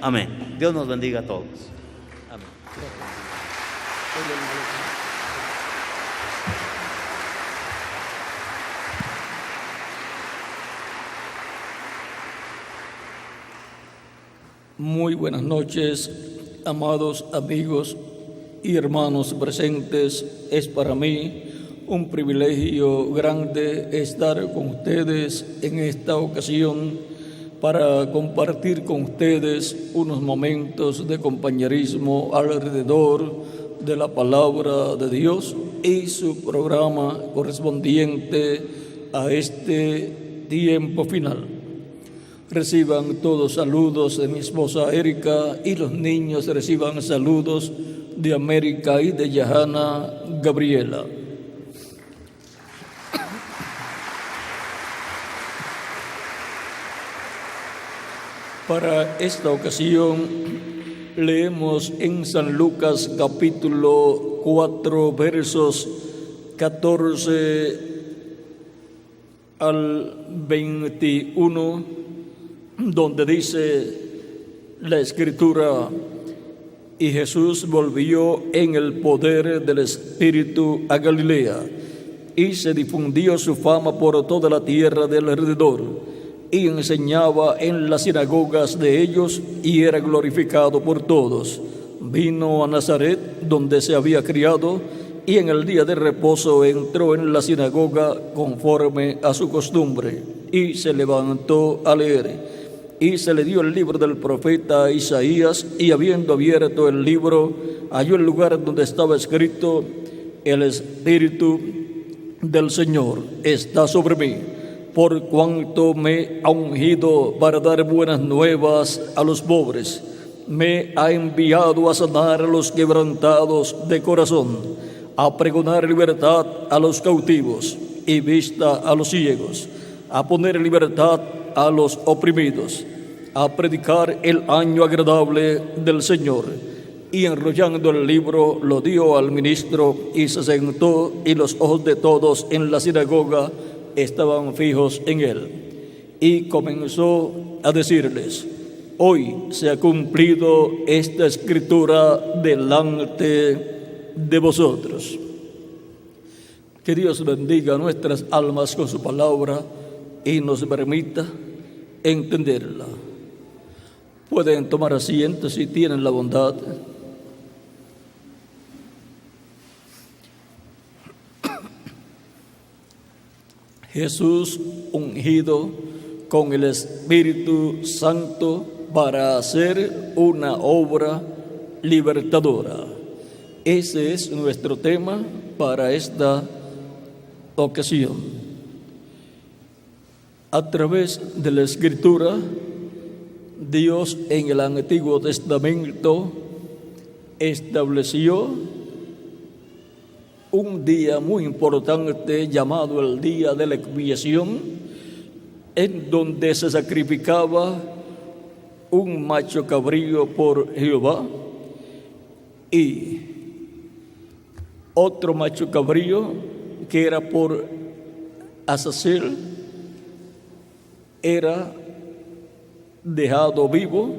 Amén. Dios nos bendiga a todos. Amén. Muy buenas noches, amados amigos y hermanos presentes. Es para mí un privilegio grande estar con ustedes en esta ocasión para compartir con ustedes unos momentos de compañerismo alrededor de la palabra de Dios y su programa correspondiente a este tiempo final. Reciban todos saludos de mi esposa Erika y los niños reciban saludos de América y de Yahana Gabriela. Para esta ocasión leemos en San Lucas capítulo 4 versos 14 al 21, donde dice la Escritura: y Jesús volvió en el poder del Espíritu a Galilea, y se difundió su fama por toda la tierra del alrededor, y enseñaba en las sinagogas de ellos, y era glorificado por todos. Vino a Nazaret, donde se había criado, y en el día de reposo entró en la sinagoga conforme a su costumbre, y se levantó a leer. Y se le dio el libro del profeta Isaías, y habiendo abierto el libro, halló el lugar donde estaba escrito: el Espíritu del Señor está sobre mí, por cuanto me ha ungido para dar buenas nuevas a los pobres. Me ha enviado a sanar a los quebrantados de corazón, a pregonar libertad a los cautivos y vista a los ciegos, a poner en libertad a los oprimidos, a predicar el año agradable del Señor. Y enrollando el libro lo dio al ministro, y se sentó, y los ojos de todos en la sinagoga estaban fijos en él. Y comenzó a decirles: hoy se ha cumplido esta escritura delante de vosotros. Que Dios bendiga nuestras almas con su palabra y nos permita entenderla. Pueden tomar asiento si tienen la bondad. Jesús ungido con el Espíritu Santo para hacer una obra libertadora. Ese es nuestro tema para esta ocasión. A través de la Escritura, Dios en el Antiguo Testamento estableció un día muy importante llamado el Día de la Expiación, en donde se sacrificaba un macho cabrío por Jehová y otro macho cabrío que era por Azazel era dejado vivo,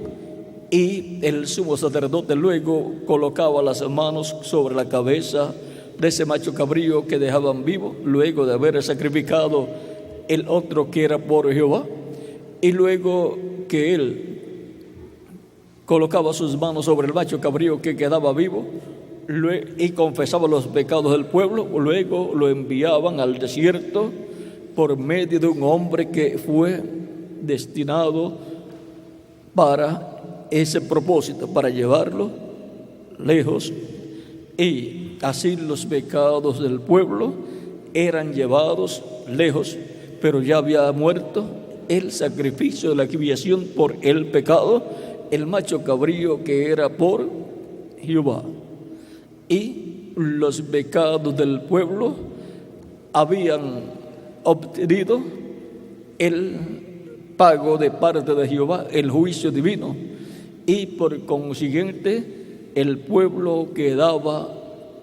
y el sumo sacerdote luego colocaba las manos sobre la cabeza de ese macho cabrío que dejaban vivo, luego de haber sacrificado el otro que era por Jehová, y luego que él colocaba sus manos sobre el macho cabrío que quedaba vivo y confesaba los pecados del pueblo, luego lo enviaban al desierto por medio de un hombre que fue destinado para ese propósito, para llevarlo lejos, y así los pecados del pueblo eran llevados lejos, pero ya había muerto el sacrificio de la expiación por el pecado, el macho cabrío que era por Jehová, y los pecados del pueblo habían obtenido el pago de parte de Jehová, el juicio divino, y por consiguiente el pueblo quedaba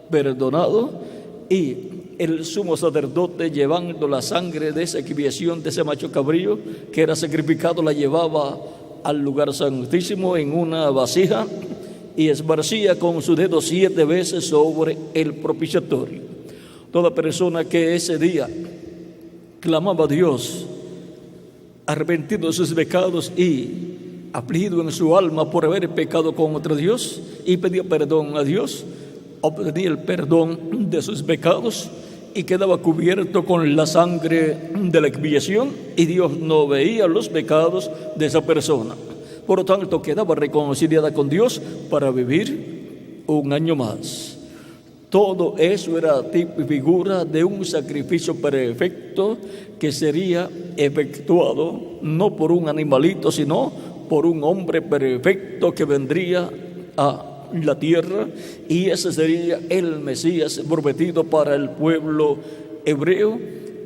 perdonado, y el sumo sacerdote, llevando la sangre de esa expiación de ese macho cabrío que era sacrificado, la llevaba al lugar santísimo en una vasija y esparcía con su dedo 7 veces sobre el propiciatorio. Toda persona que ese día clamaba a Dios, arrepentido de sus pecados y afligido en su alma por haber pecado contra Dios, y pedía perdón a Dios, obtenía el perdón de sus pecados y quedaba cubierto con la sangre de la expiación, y Dios no veía los pecados de esa persona. Por lo tanto, quedaba reconciliada con Dios para vivir un año más. Todo eso era tipo y figura de un sacrificio perfecto que sería efectuado no por un animalito, sino por un hombre perfecto que vendría a la tierra, y ese sería el Mesías prometido para el pueblo hebreo,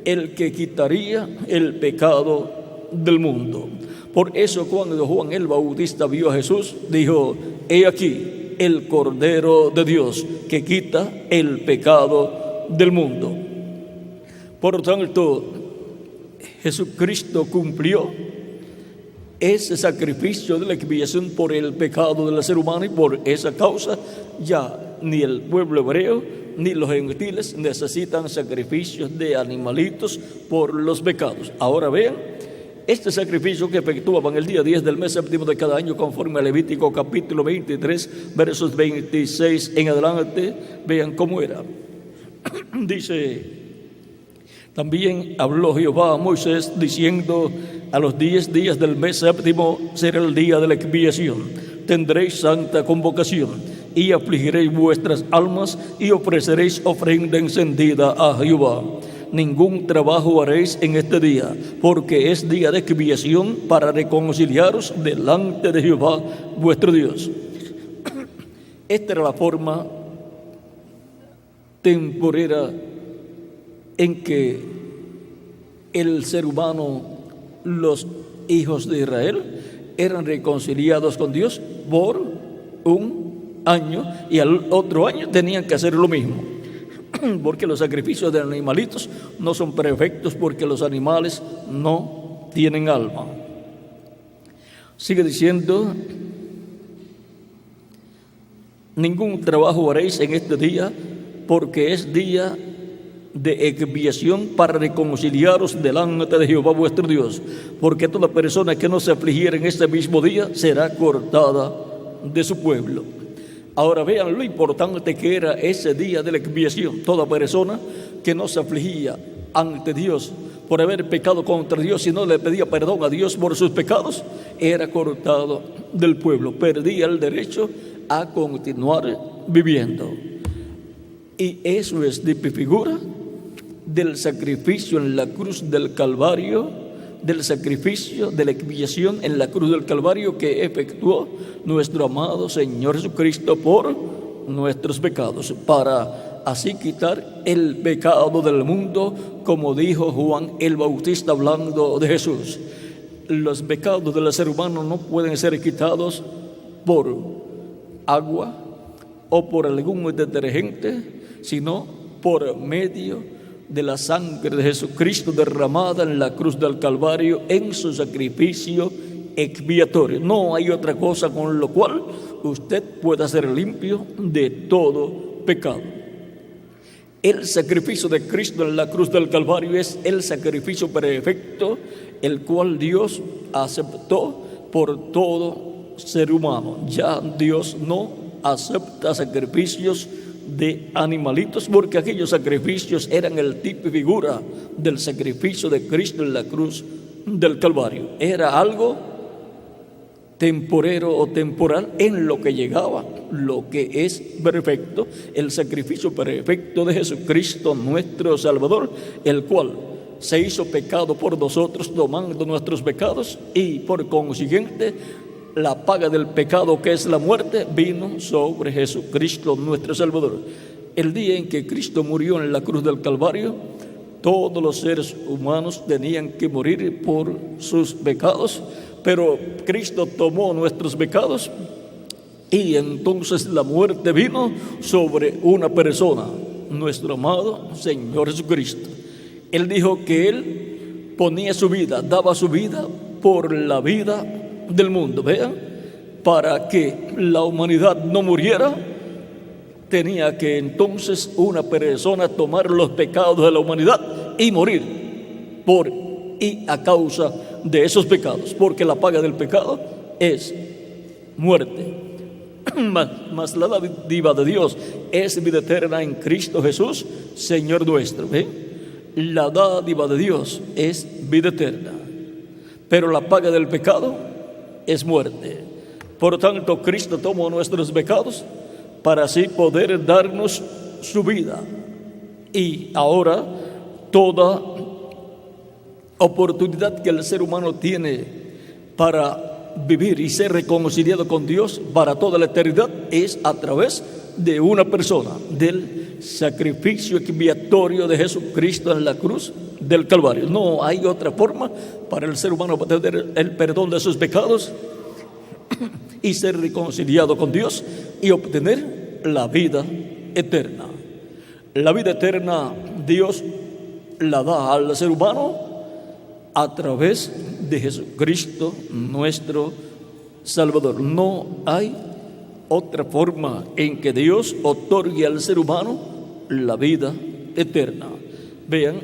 el que quitaría el pecado del mundo. Por eso cuando Juan el Bautista vio a Jesús, dijo: he aquí el Cordero de Dios que quita el pecado del mundo. Por lo tanto, Jesucristo cumplió ese sacrificio de la expiación por el pecado del ser humano, y por esa causa ya ni el pueblo hebreo ni los gentiles necesitan sacrificios de animalitos por los pecados. Ahora vean, este sacrificio que efectuaban el día 10 del mes séptimo de cada año, conforme a Levítico capítulo 23, versos 26 en adelante, vean cómo era. Dice: también habló Jehová a Moisés diciendo: a los 10 días del mes séptimo será el día de la expiación. Tendréis santa convocación y afligiréis vuestras almas y ofreceréis ofrenda encendida a Jehová. Ningún trabajo haréis en este día, porque es día de expiación para reconciliaros delante de Jehová vuestro Dios. Esta era la forma temporera en que el ser humano, los hijos de Israel, eran reconciliados con Dios por un año, y al otro año tenían que hacer lo mismo, porque los sacrificios de animalitos no son perfectos, porque los animales no tienen alma. Sigue diciendo: ningún trabajo haréis en este día, porque es día de expiación para reconciliaros delante de Jehová vuestro Dios, porque toda persona que no se afligiera en este mismo día será cortada de su pueblo. Ahora vean lo importante que era ese día de la expiación. Toda persona que no se afligía ante Dios por haber pecado contra Dios y no le pedía perdón a Dios por sus pecados, era cortado del pueblo, perdía el derecho a continuar viviendo. Y eso es de figura del sacrificio en la cruz del Calvario, del sacrificio de la expiación en la cruz del Calvario que efectuó nuestro amado Señor Jesucristo por nuestros pecados, para así quitar el pecado del mundo, como dijo Juan el Bautista hablando de Jesús. Los pecados del ser humano no pueden ser quitados por agua o por algún detergente, sino por medio de la sangre de Jesucristo derramada en la cruz del Calvario en su sacrificio expiatorio. No hay otra cosa con lo cual usted pueda ser limpio de todo pecado. El sacrificio de Cristo en la cruz del Calvario es el sacrificio perfecto, el cual Dios aceptó por todo ser humano. Ya Dios no acepta sacrificios de animalitos, porque aquellos sacrificios eran el tipo y figura del sacrificio de Cristo en la cruz del Calvario. Era algo temporero o temporal en lo que llegaba lo que es perfecto, el sacrificio perfecto de Jesucristo nuestro Salvador, el cual se hizo pecado por nosotros, tomando nuestros pecados, y por consiguiente la paga del pecado, que es la muerte, vino sobre Jesucristo nuestro Salvador. El día en que Cristo murió en la cruz del Calvario, todos los seres humanos tenían que morir por sus pecados, pero Cristo tomó nuestros pecados, y entonces la muerte vino sobre una persona, nuestro amado Señor Jesucristo. Él dijo que Él ponía su vida, daba su vida por la vida del mundo. Vean, para que la humanidad no muriera, tenía que entonces una persona tomar los pecados de la humanidad y morir y a causa de esos pecados, porque la paga del pecado es muerte. Mas la dádiva de Dios es vida eterna en Cristo Jesús, Señor nuestro. ¿Ven? La dádiva de Dios es vida eterna, pero la paga del pecado es muerte. Por tanto, Cristo tomó nuestros pecados para así poder darnos su vida. Y ahora toda oportunidad que el ser humano tiene para vivir y ser reconciliado con Dios para toda la eternidad es a través de una persona, del sacrificio expiatorio de Jesucristo en la cruz del Calvario. No hay otra forma para el ser humano tener el perdón de sus pecados y ser reconciliado con Dios y obtener la vida eterna. La vida eterna Dios la da al ser humano a través de Jesucristo nuestro Salvador. No hay otra forma en que Dios otorgue al ser humano la vida eterna. Vean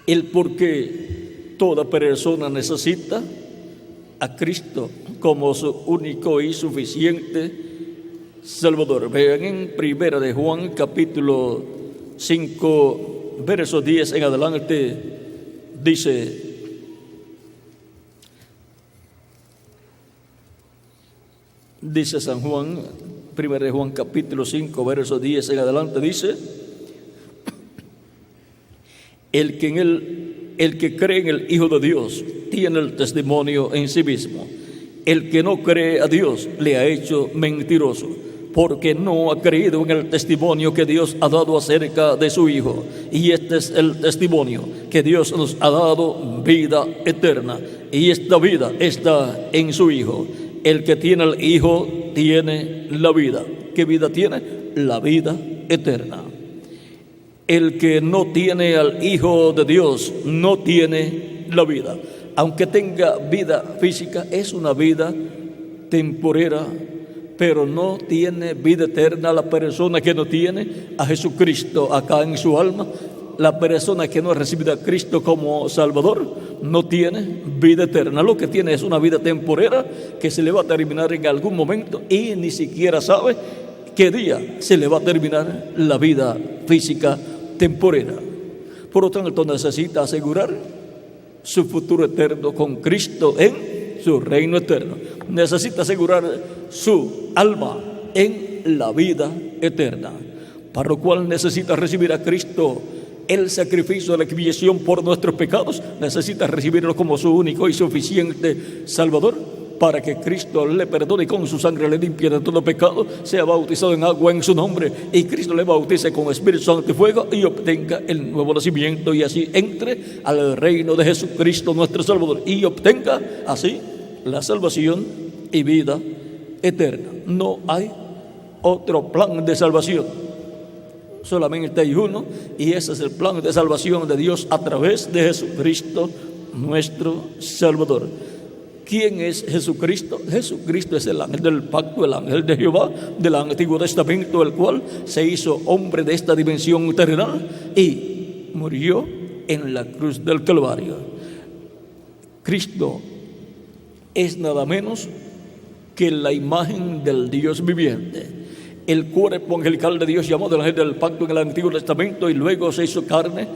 el por qué toda persona necesita a Cristo como su único y suficiente Salvador. Vean en 1 de Juan capítulo 5 verso 10 en adelante. Dice San Juan, 1 de Juan capítulo 5, verso 10 en adelante, dice: el que cree en el Hijo de Dios tiene el testimonio en sí mismo. El que no cree a Dios le ha hecho mentiroso, porque no ha creído en el testimonio que Dios ha dado acerca de su Hijo. Y este es el testimonio, que Dios nos ha dado vida eterna, y esta vida está en su Hijo. El que tiene al Hijo tiene la vida. ¿Qué vida tiene? La vida eterna. El que no tiene al Hijo de Dios no tiene la vida. Aunque tenga vida física, es una vida temporera, pero no tiene vida eterna la persona que no tiene a Jesucristo acá en su alma. La persona que no ha recibido a Cristo como Salvador no tiene vida eterna. Lo que tiene es una vida temporera que se le va a terminar en algún momento y ni siquiera sabe qué día se le va a terminar la vida física temporera. Por lo tanto, necesita asegurar su futuro eterno con Cristo en su reino eterno. Necesita asegurar su alma en la vida eterna, para lo cual necesita recibir a Cristo, el sacrificio de la expiación por nuestros pecados. Necesita recibirlo como su único y suficiente Salvador, para que Cristo le perdone y con su sangre le limpie de todo pecado, sea bautizado en agua en su nombre, y Cristo le bautice con Espíritu Santo y fuego, y obtenga el nuevo nacimiento, y así entre al reino de Jesucristo nuestro Salvador, y obtenga así la salvación y vida eterna. No hay otro plan de salvación, solamente hay uno, y ese es el plan de salvación de Dios a través de Jesucristo nuestro Salvador. ¿Quién es Jesucristo? Jesucristo es el ángel del pacto, el ángel de Jehová del Antiguo Testamento, el cual se hizo hombre de esta dimensión terrenal y murió en la cruz del Calvario. Cristo es nada menos que la imagen del Dios viviente, el cuerpo angelical de Dios llamado el ángel del pacto en el Antiguo Testamento, y luego se hizo carne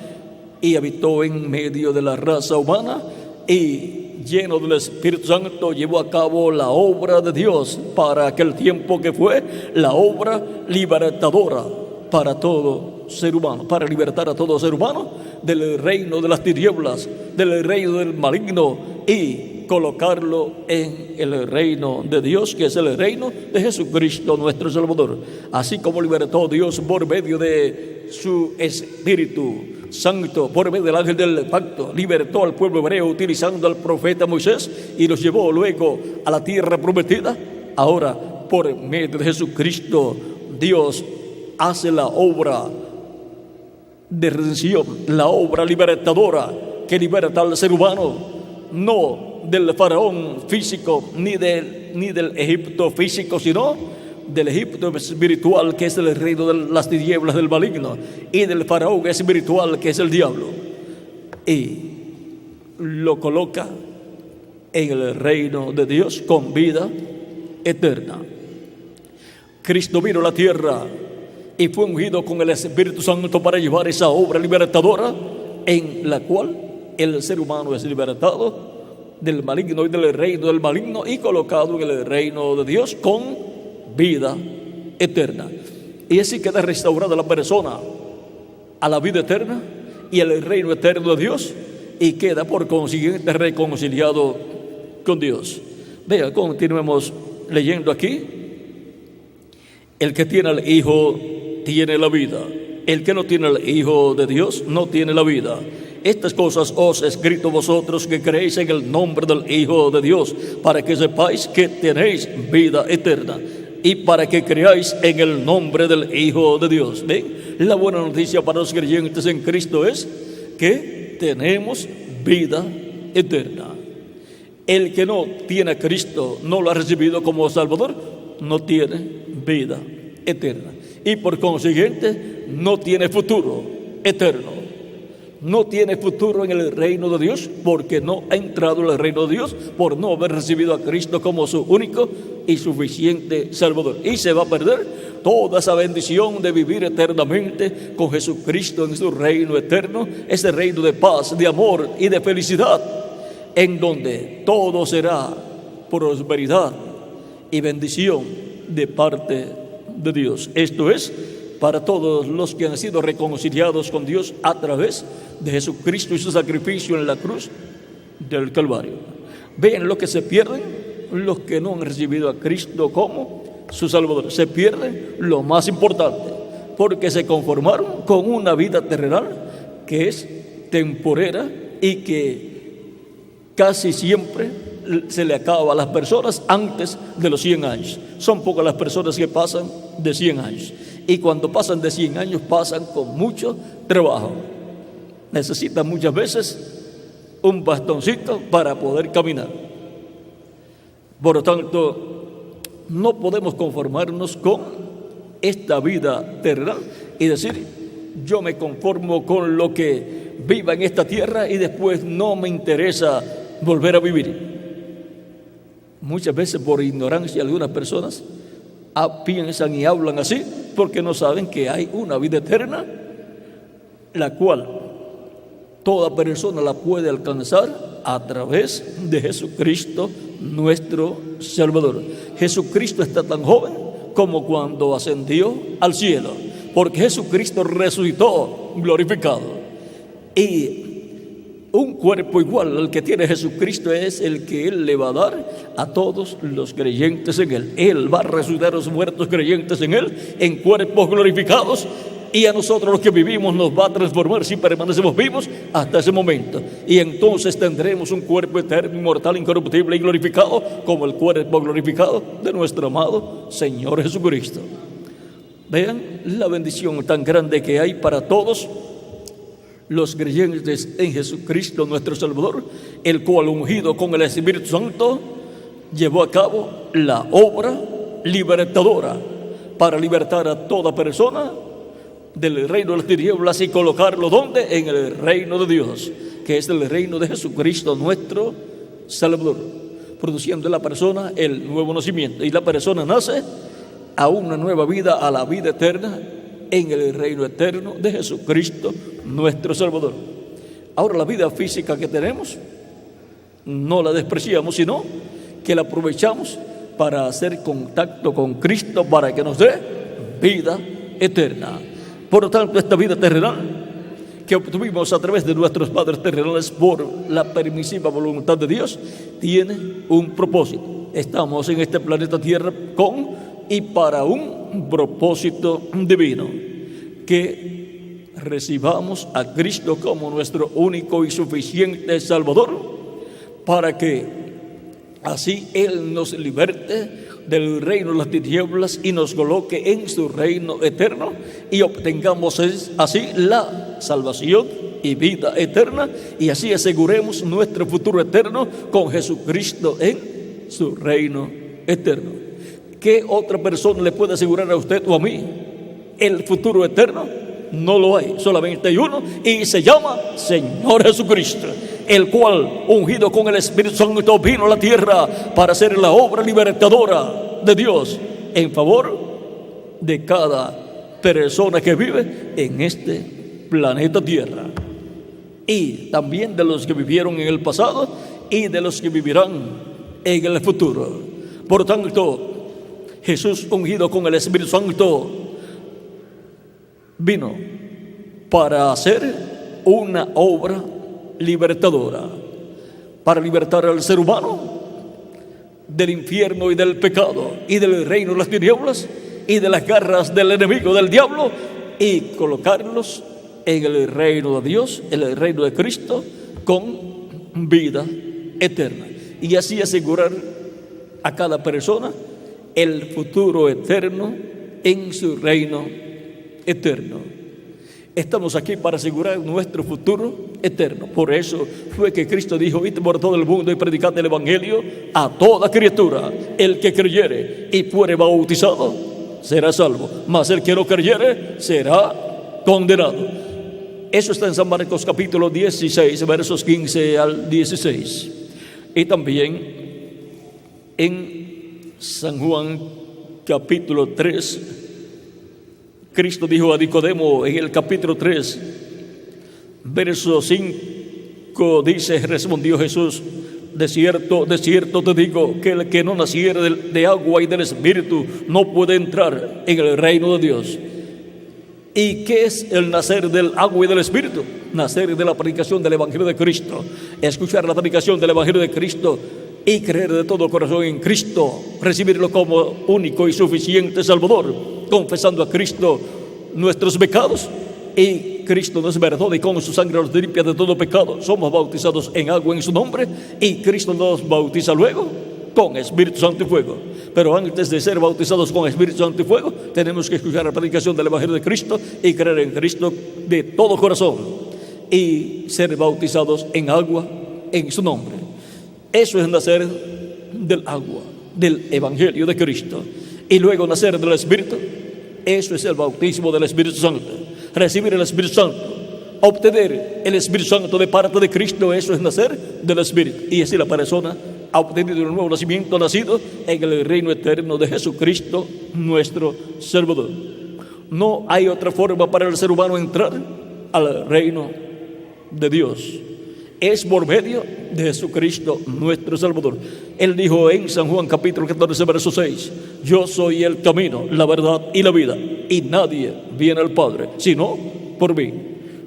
y habitó en medio de la raza humana, y lleno del Espíritu Santo llevó a cabo la obra de Dios para aquel tiempo, que fue la obra libertadora para todo ser humano, para libertar a todo ser humano del reino de las tinieblas, del reino del maligno, y colocarlo en el reino de Dios, que es el reino de Jesucristo nuestro Salvador. Así como libertó Dios por medio de su Espíritu Santo, por medio del ángel del pacto, libertó al pueblo hebreo utilizando al profeta Moisés y los llevó luego a la tierra prometida. Ahora, por medio de Jesucristo, Dios hace la obra de redención, la obra libertadora que liberta al ser humano no del faraón físico ni del Egipto físico, sino del Egipto espiritual, que es el reino de las tinieblas del maligno, y del faraón espiritual, que es el diablo, y lo coloca en el reino de Dios con vida eterna. Cristo vino a la tierra y fue ungido con el Espíritu Santo para llevar esa obra libertadora, en la cual el ser humano es libertado del maligno y del reino del maligno y colocado en el reino de Dios con vida eterna. Y así queda restaurada la persona a la vida eterna y al reino eterno de Dios, y queda por consiguiente reconciliado con Dios. Vean, continuemos leyendo aquí. El que tiene al Hijo tiene la vida. El que no tiene al Hijo de Dios no tiene la vida. Estas cosas os he escrito vosotros que creéis en el nombre del Hijo de Dios, para que sepáis que tenéis vida eterna, y para que creáis en el nombre del Hijo de Dios. ¿Ven? La buena noticia para los creyentes en Cristo es que tenemos vida eterna. El que no tiene a Cristo, no lo ha recibido como Salvador, no tiene vida eterna, y por consiguiente no tiene futuro eterno. No tiene futuro en el reino de Dios, porque no ha entrado en el reino de Dios por no haber recibido a Cristo como su único y suficiente Salvador, y se va a perder toda esa bendición de vivir eternamente con Jesucristo en su reino eterno, ese reino de paz, de amor y de felicidad, en donde todo será prosperidad y bendición de parte de Dios. Esto es para todos los que han sido reconciliados con Dios a través de Jesucristo y su sacrificio en la cruz del Calvario. Vean lo que se pierden los que no han recibido a Cristo como su Salvador. Se pierden lo más importante, porque se conformaron con una vida terrenal que es temporera y que casi siempre se le acaba a las personas antes de los 100 años. Son pocas las personas que pasan de 100 años. Y cuando pasan de 100 años, pasan con mucho trabajo. Necesitan muchas veces un bastoncito para poder caminar. Por lo tanto, no podemos conformarnos con esta vida terrenal y decir, yo me conformo con lo que viva en esta tierra y después no me interesa volver a vivir. Muchas veces, por ignorancia, algunas personas piensan y hablan así porque no saben que hay una vida eterna, la cual toda persona la puede alcanzar a través de Jesucristo, nuestro Salvador. Jesucristo está tan joven como cuando ascendió al cielo, porque Jesucristo resucitó glorificado. Y un cuerpo igual al que tiene Jesucristo es el que Él le va a dar a todos los creyentes en Él. Él va a resucitar a los muertos creyentes en Él en cuerpos glorificados, y a nosotros los que vivimos nos va a transformar si permanecemos vivos hasta ese momento. Y entonces tendremos un cuerpo eterno, inmortal, incorruptible y glorificado, como el cuerpo glorificado de nuestro amado Señor Jesucristo. Vean la bendición tan grande que hay para todos los creyentes en Jesucristo nuestro Salvador, el cual, ungido con el Espíritu Santo, llevó a cabo la obra libertadora para libertar a toda persona del reino de las tinieblas y colocarlo ¿dónde? En el reino de Dios, que es el reino de Jesucristo nuestro Salvador, produciendo en la persona el nuevo nacimiento, y la persona nace a una nueva vida, a la vida eterna en el reino eterno de Jesucristo nuestro Salvador. Ahora, la vida física que tenemos no la despreciamos, sino que la aprovechamos para hacer contacto con Cristo, para que nos dé vida eterna. Por lo tanto, esta vida terrenal que obtuvimos a través de nuestros padres terrenales por la permisiva voluntad de Dios tiene un propósito. Estamos en este planeta Tierra con y para un propósito divino: que recibamos a Cristo como nuestro único y suficiente Salvador, para que así Él nos liberte del reino de las tinieblas y nos coloque en su reino eterno, y obtengamos así la salvación y vida eterna, y así aseguremos nuestro futuro eterno con Jesucristo en su reino eterno. ¿Qué otra persona le puede asegurar a usted o a mí el futuro eterno? No lo hay, solamente hay uno, y se llama Señor Jesucristo, el cual, ungido con el Espíritu Santo, vino a la tierra para hacer la obra libertadora de Dios en favor de cada persona que vive en este planeta Tierra, y también de los que vivieron en el pasado y de los que vivirán en el futuro. Por tanto, Jesús, ungido con el Espíritu Santo, vino para hacer una obra libertadora, para libertar al ser humano del infierno y del pecado y del reino de las tinieblas y de las garras del enemigo, del diablo, y colocarlos en el reino de Dios, en el reino de Cristo, con vida eterna, y así asegurar a cada persona el futuro eterno en su reino eterno. Estamos aquí para asegurar nuestro futuro eterno. Por eso fue que Cristo dijo: id por todo el mundo y predicad el evangelio a toda criatura. El que creyere y fuere bautizado será salvo, mas el que no creyere será condenado. Eso está en San Marcos capítulo 16, versos 15 al 16. Y también en San Juan capítulo 3, Cristo dijo a Nicodemo en el capítulo 3, verso 5, dice: respondió Jesús: de cierto te digo, que el que no naciere de agua y del Espíritu no puede entrar en el reino de Dios. ¿Y qué es el nacer del agua y del Espíritu? Nacer de la predicación del Evangelio de Cristo, escuchar la predicación del Evangelio de Cristo y creer de todo corazón en Cristo, recibirlo como único y suficiente Salvador, confesando a Cristo nuestros pecados, y Cristo nos perdona y con su sangre nos limpia de todo pecado. Somos bautizados en agua en su nombre, y Cristo nos bautiza luego con Espíritu Santo y fuego. Pero antes de ser bautizados con Espíritu Santo y fuego, tenemos que escuchar la predicación del Evangelio de Cristo y creer en Cristo de todo corazón, y ser bautizados en agua en su nombre. Eso es nacer del agua, del Evangelio de Cristo. Y luego nacer del Espíritu, eso es el bautismo del Espíritu Santo. Recibir el Espíritu Santo, obtener el Espíritu Santo de parte de Cristo, eso es nacer del Espíritu. Y así la persona ha obtenido un nuevo nacimiento, nacido en el reino eterno de Jesucristo, nuestro Salvador. No hay otra forma para el ser humano entrar al reino de Dios. Es por medio de Jesucristo, nuestro Salvador. Él dijo en San Juan capítulo 14, verso 6: yo soy el camino, la verdad y la vida, y nadie viene al Padre sino por mí.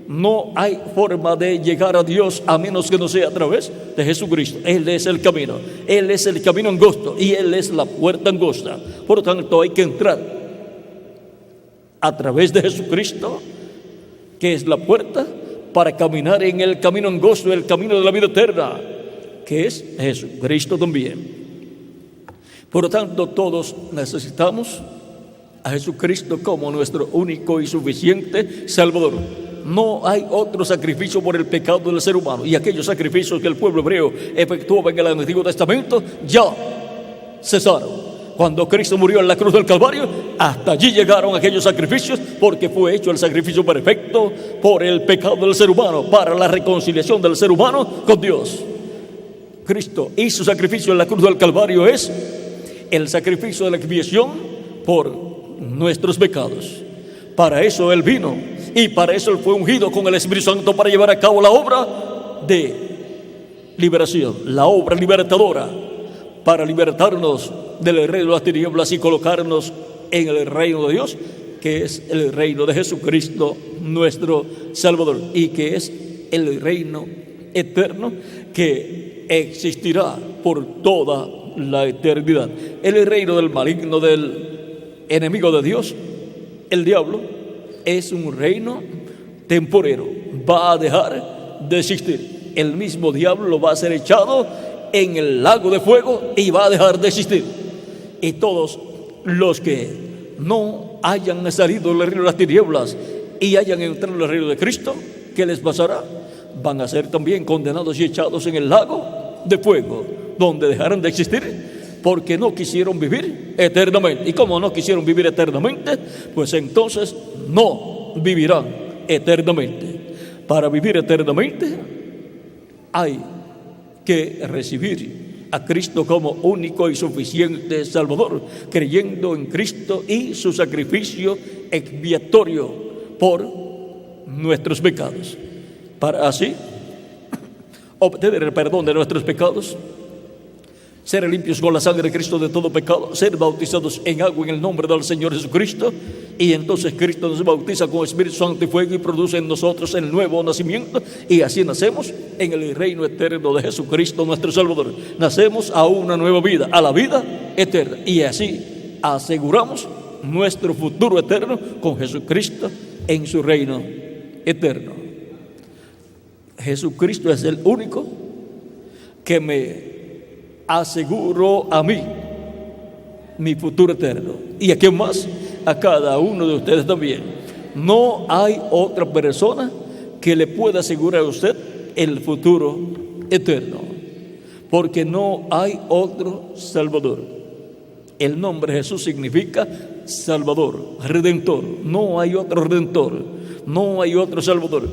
No hay forma de llegar a Dios a menos que no sea a través de Jesucristo. Él es el camino, Él es el camino angosto y Él es la puerta angosta. Por lo tanto, hay que entrar a través de Jesucristo, que es la puerta, para caminar en el camino angosto, el camino de la vida eterna, que es Jesucristo también. Por lo tanto, todos necesitamos a Jesucristo como nuestro único y suficiente Salvador. No hay otro sacrificio por el pecado del ser humano, y aquellos sacrificios que el pueblo hebreo efectuaba en el Antiguo Testamento ya cesaron. Cuando Cristo murió en la cruz del Calvario, hasta allí llegaron aquellos sacrificios, porque fue hecho el sacrificio perfecto por el pecado del ser humano, para la reconciliación del ser humano con Dios. Cristo hizo sacrificio en la cruz del Calvario, es el sacrificio de la expiación por nuestros pecados. Para eso Él vino, y para eso Él fue ungido con el Espíritu Santo, para llevar a cabo la obra de liberación, la obra libertadora, para libertarnos del reino de las tinieblas y colocarnos en el reino de Dios, que es el reino de Jesucristo, nuestro Salvador, y que es el reino eterno que existirá por toda la eternidad. El reino del maligno, del enemigo de Dios, el diablo, es un reino temporero, va a dejar de existir. El mismo diablo va a ser echado en el lago de fuego y va a dejar de existir. Y todos los que no hayan salido del reino de las tinieblas y hayan entrado en el reino de Cristo, ¿qué les pasará? Van a ser también condenados y echados en el lago de fuego, donde dejarán de existir, porque no quisieron vivir eternamente. Y como no quisieron vivir eternamente, pues entonces no vivirán eternamente. Para vivir eternamente hay que recibir a Cristo como único y suficiente Salvador, creyendo en Cristo y su sacrificio expiatorio por nuestros pecados, para así obtener el perdón de nuestros pecados, ser limpios con la sangre de Cristo de todo pecado, ser bautizados en agua en el nombre del Señor Jesucristo, y entonces Cristo nos bautiza con Espíritu Santo y fuego y produce en nosotros el nuevo nacimiento, y así nacemos en el reino eterno de Jesucristo nuestro Salvador. Nacemos a una nueva vida, a la vida eterna, y así aseguramos nuestro futuro eterno con Jesucristo en su reino eterno. Jesucristo es el único que me aseguró a mí mi futuro eterno, y a quién más, a cada uno de ustedes también. No hay otra persona que le pueda asegurar a usted el futuro eterno, porque no hay otro Salvador. El nombre Jesús significa Salvador, Redentor. No hay otro Redentor, no hay otro Salvador,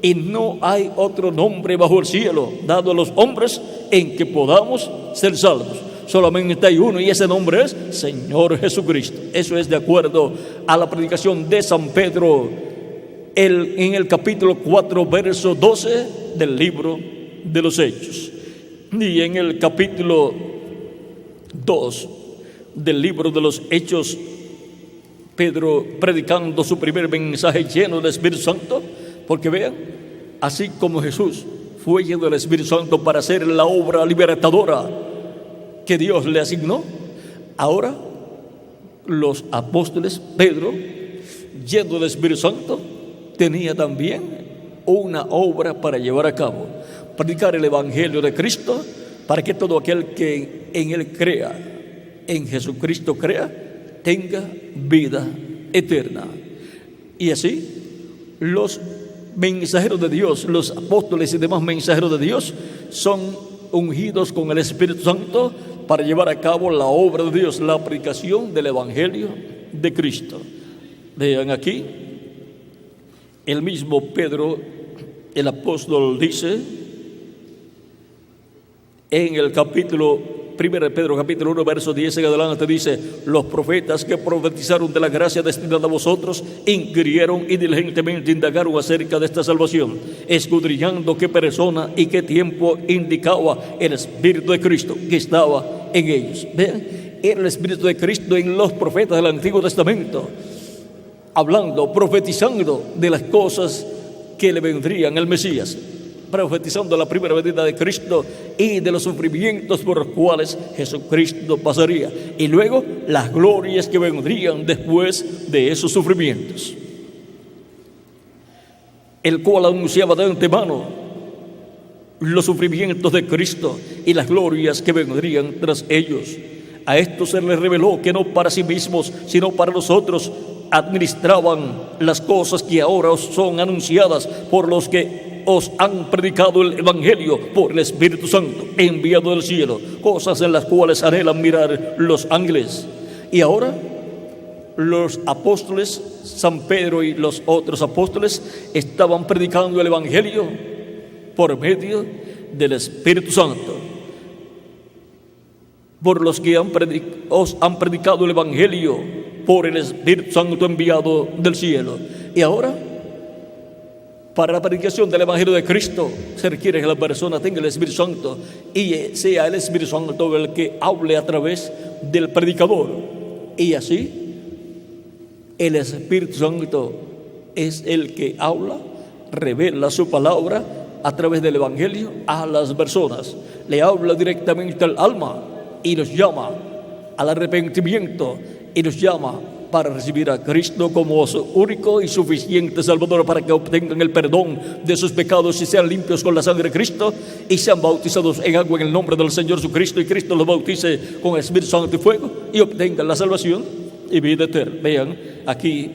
y no hay otro nombre bajo el cielo dado a los hombres en que podamos ser salvos. Solamente hay uno, y ese nombre es Señor Jesucristo. Eso es de acuerdo a la predicación de San Pedro en el capítulo 4, verso 12 del libro de los Hechos. Y en el capítulo 2 del libro de los Hechos, Pedro predicando su primer mensaje lleno del Espíritu Santo, porque vean, así como Jesús fue lleno del Espíritu Santo para hacer la obra libertadora que Dios le asignó, ahora los apóstoles, Pedro, lleno del Espíritu Santo, tenía también una obra para llevar a cabo: predicar el Evangelio de Cristo, para que todo aquel que en Él crea, en Jesucristo crea, tenga vida eterna. Y así los mensajeros de Dios, los apóstoles y demás mensajeros de Dios, son ungidos con el Espíritu Santo para llevar a cabo la obra de Dios, la predicación del Evangelio de Cristo. Vean aquí, el mismo Pedro, el apóstol, dice en el capítulo 1 de Pedro, capítulo 1, verso 10 en adelante, dice: los profetas que profetizaron de la gracia destinada a vosotros inquirieron y diligentemente indagaron acerca de esta salvación, escudriñando qué persona y qué tiempo indicaba el Espíritu de Cristo que estaba en ellos. Vean, era el Espíritu de Cristo en los profetas del Antiguo Testamento, hablando, profetizando de las cosas que le vendrían al Mesías, profetizando la primera venida de Cristo y de los sufrimientos por los cuales Jesucristo pasaría, y luego las glorias que vendrían después de esos sufrimientos, el cual anunciaba de antemano los sufrimientos de Cristo y las glorias que vendrían tras ellos. A esto se les reveló que no para sí mismos, sino para nosotros administraban las cosas que ahora os son anunciadas por los que os han predicado el Evangelio por el Espíritu Santo enviado del cielo, cosas en las cuales anhelan mirar los ángeles. Y ahora los apóstoles, San Pedro y los otros apóstoles, estaban predicando el Evangelio por medio del Espíritu Santo, por los que os han predicado el Evangelio por el Espíritu Santo enviado del cielo. Y ahora, para la predicación del Evangelio de Cristo, se requiere que la persona tenga el Espíritu Santo y sea el Espíritu Santo el que hable a través del predicador. Y así, el Espíritu Santo es el que habla, revela su palabra a través del Evangelio a las personas. Le habla directamente al alma y los llama al arrepentimiento y los llama para recibir a Cristo como su único y suficiente Salvador, para que obtengan el perdón de sus pecados y sean limpios con la sangre de Cristo y sean bautizados en agua en el nombre del Señor Jesucristo, y Cristo los bautice con el Espíritu Santo y fuego y obtengan la salvación y vida eterna. Vean, aquí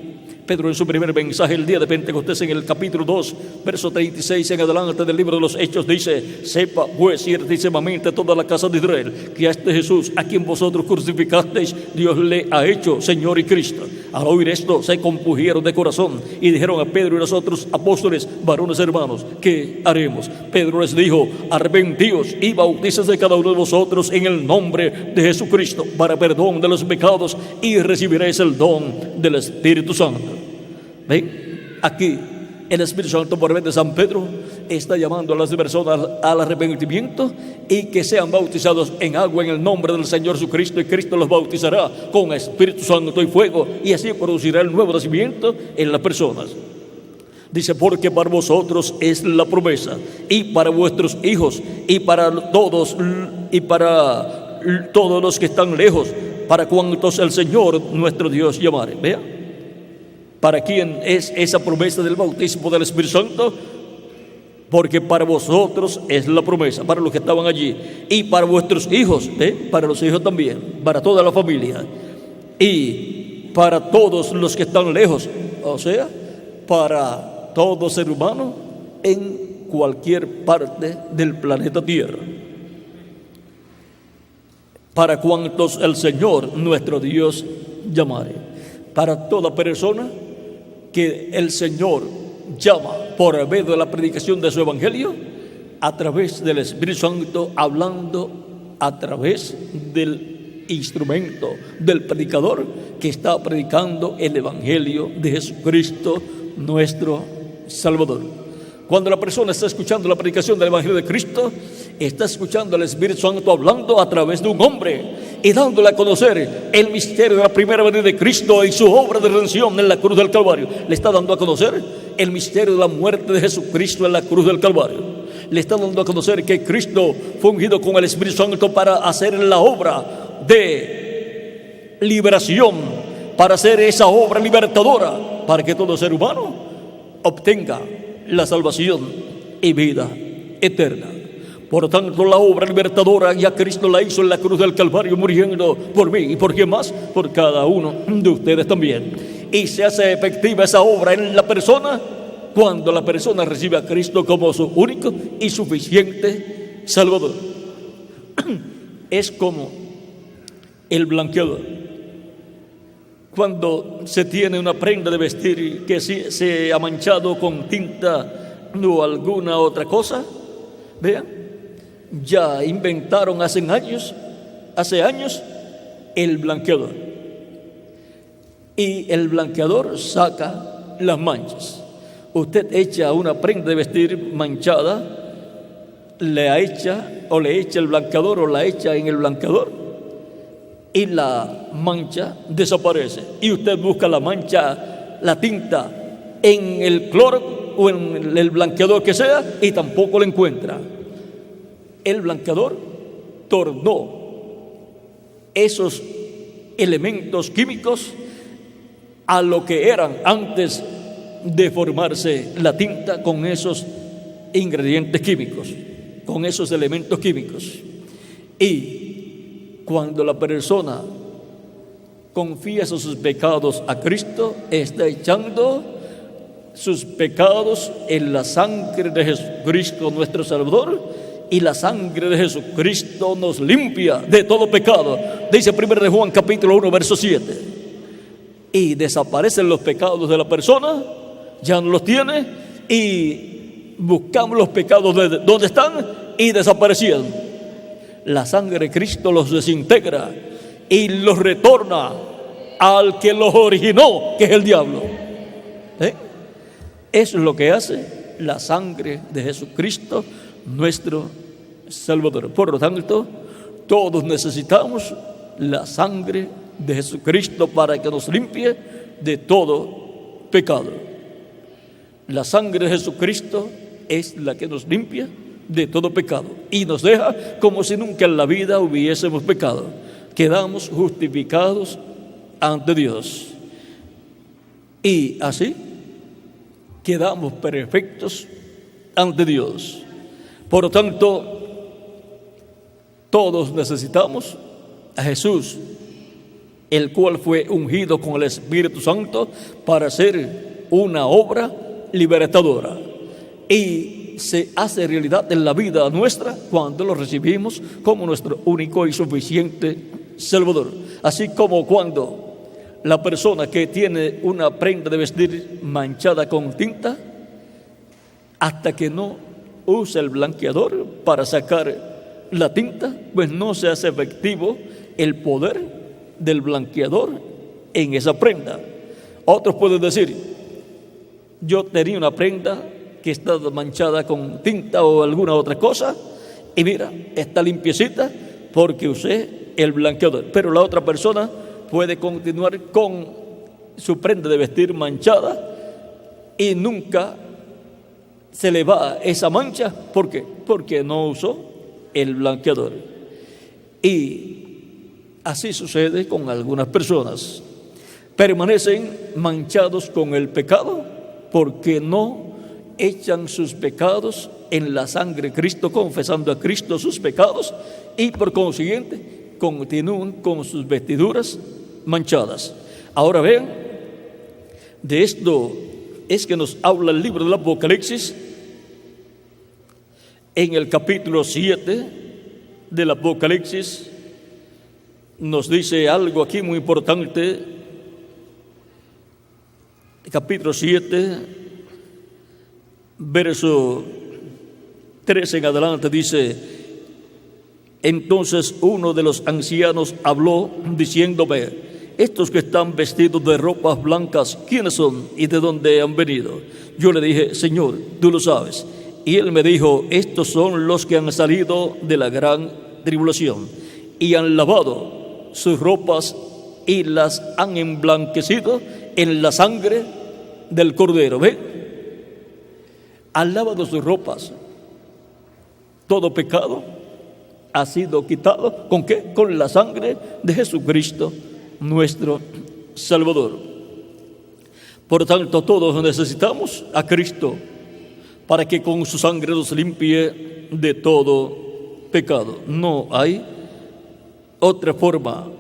Pedro en su primer mensaje el día de Pentecostés en el capítulo 2, verso 36 en adelante del libro de los Hechos dice: sepa pues ciertísimamente toda la casa de Israel que a este Jesús a quien vosotros crucificasteis Dios le ha hecho Señor y Cristo. Al oír esto se compungieron de corazón y dijeron a Pedro y los otros apóstoles: varones hermanos, ¿qué haremos? Pedro les dijo: arrepentíos y bautícense cada uno de vosotros en el nombre de Jesucristo para perdón de los pecados y recibiréis el don del Espíritu Santo. ¿Ven? Aquí el Espíritu Santo por medio de San Pedro está llamando a las personas al arrepentimiento y que sean bautizados en agua en el nombre del Señor Jesucristo, y Cristo los bautizará con Espíritu Santo y fuego, y así producirá el nuevo nacimiento en las personas. Dice: porque para vosotros es la promesa, y para vuestros hijos, y para todos los que están lejos, para cuantos el Señor nuestro Dios llamare. Vea, ¿para quién es esa promesa del bautismo del Espíritu Santo? Porque para vosotros es la promesa, para los que estaban allí, y para vuestros hijos, para los hijos también, para toda la familia, y para todos los que están lejos, o sea, para todo ser humano en cualquier parte del planeta Tierra. Para cuantos el Señor nuestro Dios llamare. Para toda persona que el Señor llama por medio de la predicación de su evangelio, a través del Espíritu Santo, hablando a través del instrumento del predicador que está predicando el evangelio de Jesucristo nuestro Salvador. Cuando la persona está escuchando la predicación del evangelio de Cristo, está escuchando al Espíritu Santo hablando a través de un hombre y dándole a conocer el misterio de la primera venida de Cristo y su obra de redención en la cruz del Calvario. Le está dando a conocer el misterio de la muerte de Jesucristo en la cruz del Calvario. Le está dando a conocer que Cristo fue ungido con el Espíritu Santo para hacer la obra de liberación, para hacer esa obra libertadora, para que todo ser humano obtenga la salvación y vida eterna. Por tanto, la obra libertadora ya Cristo la hizo en la cruz del Calvario, muriendo por mí y por quién más, por cada uno de ustedes también. Y se hace efectiva esa obra en la persona cuando la persona recibe a Cristo como su único y suficiente Salvador. Es como el blanqueador. Cuando se tiene una prenda de vestir que se ha manchado con tinta o alguna otra cosa, vean, ya inventaron hace años el blanqueador, y el blanqueador saca las manchas. Usted echa una prenda de vestir manchada, le echa el blanqueador o la echa en el blanqueador y la mancha desaparece, y usted busca la mancha, la tinta en el cloro o en el blanqueador que sea y tampoco la encuentra. El blanqueador tornó esos elementos químicos a lo que eran antes de formarse la tinta, con esos ingredientes químicos, con esos elementos químicos. Y cuando la persona confiesa sus pecados a Cristo, está echando sus pecados en la sangre de Jesucristo nuestro Salvador, y la sangre de Jesucristo nos limpia de todo pecado. Dice 1 de Juan capítulo 1 verso 7. Y desaparecen los pecados de la persona, ya no los tiene, y buscamos los pecados de donde están y desaparecieron. La sangre de Cristo los desintegra y los retorna al que los originó, que es el diablo. Eso es lo que hace la sangre de Jesucristo nuestro Salvador. Por lo tanto, todos necesitamos la sangre de Jesucristo para que nos limpie de todo pecado. La sangre de Jesucristo es la que nos limpia de todo pecado y nos deja como si nunca en la vida hubiésemos pecado. Quedamos justificados ante Dios y así quedamos perfectos ante Dios. Por lo tanto, todos necesitamos a Jesús el cual fue ungido con el Espíritu Santo para hacer una obra libertadora. Y se hace realidad en la vida nuestra cuando lo recibimos como nuestro único y suficiente Salvador. Así como cuando la persona que tiene una prenda de vestir manchada con tinta, hasta que no usa el blanqueador para sacar la tinta, pues no se hace efectivo el poder del blanqueador en esa prenda. Otros pueden decir: yo tenía una prenda que está manchada con tinta o alguna otra cosa, y mira, está limpiecita porque usé el blanqueador. Pero la otra persona puede continuar con su prenda de vestir manchada y nunca se le va esa mancha. ¿Por qué? Porque no usó el blanqueador. Y así sucede con algunas personas. Permanecen manchados con el pecado porque no echan sus pecados en la sangre de Cristo, confesando a Cristo sus pecados, y por consiguiente continúan con sus vestiduras manchadas. Ahora vean, de esto es que nos habla el libro del Apocalipsis. En el capítulo 7 del Apocalipsis nos dice algo aquí muy importante. Capítulo 7, verso 13 en adelante dice: entonces uno de los ancianos habló diciéndome: estos que están vestidos de ropas blancas, ¿quiénes son y de dónde han venido? Yo le dije: Señor, tú lo sabes. Y él me dijo: estos son los que han salido de la gran tribulación y han lavado sus ropas y las han emblanquecido en la sangre del Cordero. ¿Ven? Han lavado sus ropas. Todo pecado ha sido quitado. ¿Con qué? Con la sangre de Jesucristo, nuestro Salvador. Por tanto, todos necesitamos a Cristo para que con su sangre nos limpie de todo pecado. No hay otra forma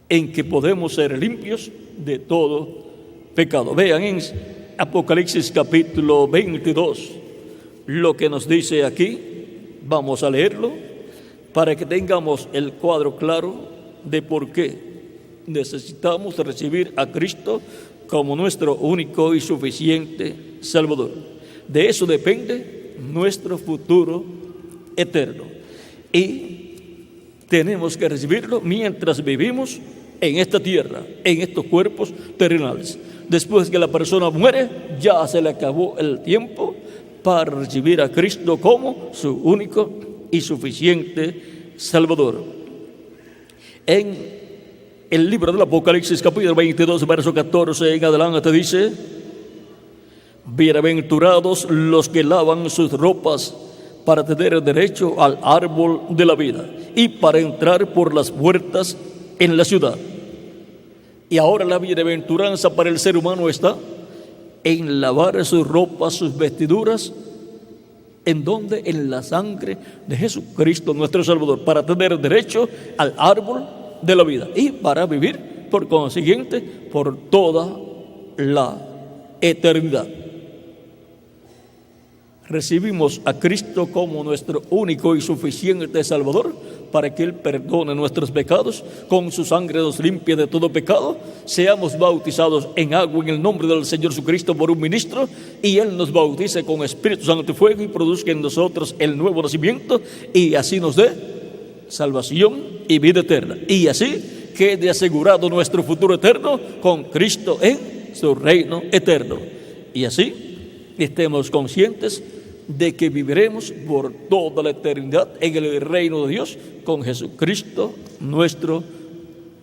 en que podemos ser limpios de todo pecado. Vean en Apocalipsis capítulo 22 lo que nos dice aquí. Vamos a leerlo para que tengamos el cuadro claro de por qué necesitamos recibir a Cristo como nuestro único y suficiente Salvador. De eso depende nuestro futuro eterno. Y tenemos que recibirlo mientras vivimos en esta tierra, en estos cuerpos terrenales. Después que la persona muere, ya se le acabó el tiempo para recibir a Cristo como su único y suficiente Salvador. En el libro del Apocalipsis, capítulo 22, verso 14 en adelante dice: bienaventurados los que lavan sus ropas para tener derecho al árbol de la vida y para entrar por las puertas en la ciudad. Y ahora la bienaventuranza para el ser humano está en lavar sus ropas, sus vestiduras. ¿En dónde? En la sangre de Jesucristo, nuestro Salvador, para tener derecho al árbol de la vida y para vivir, por consiguiente, por toda la eternidad. Recibimos a Cristo como nuestro único y suficiente Salvador para que Él perdone nuestros pecados, con su sangre nos limpie de todo pecado, seamos bautizados en agua en el nombre del Señor Jesucristo por un ministro, y Él nos bautice con Espíritu Santo y fuego y produzca en nosotros el nuevo nacimiento, y así nos dé salvación y vida eterna, y así quede asegurado nuestro futuro eterno con Cristo en su reino eterno, y así estemos conscientes de que viviremos por toda la eternidad en el reino de Dios con Jesucristo nuestro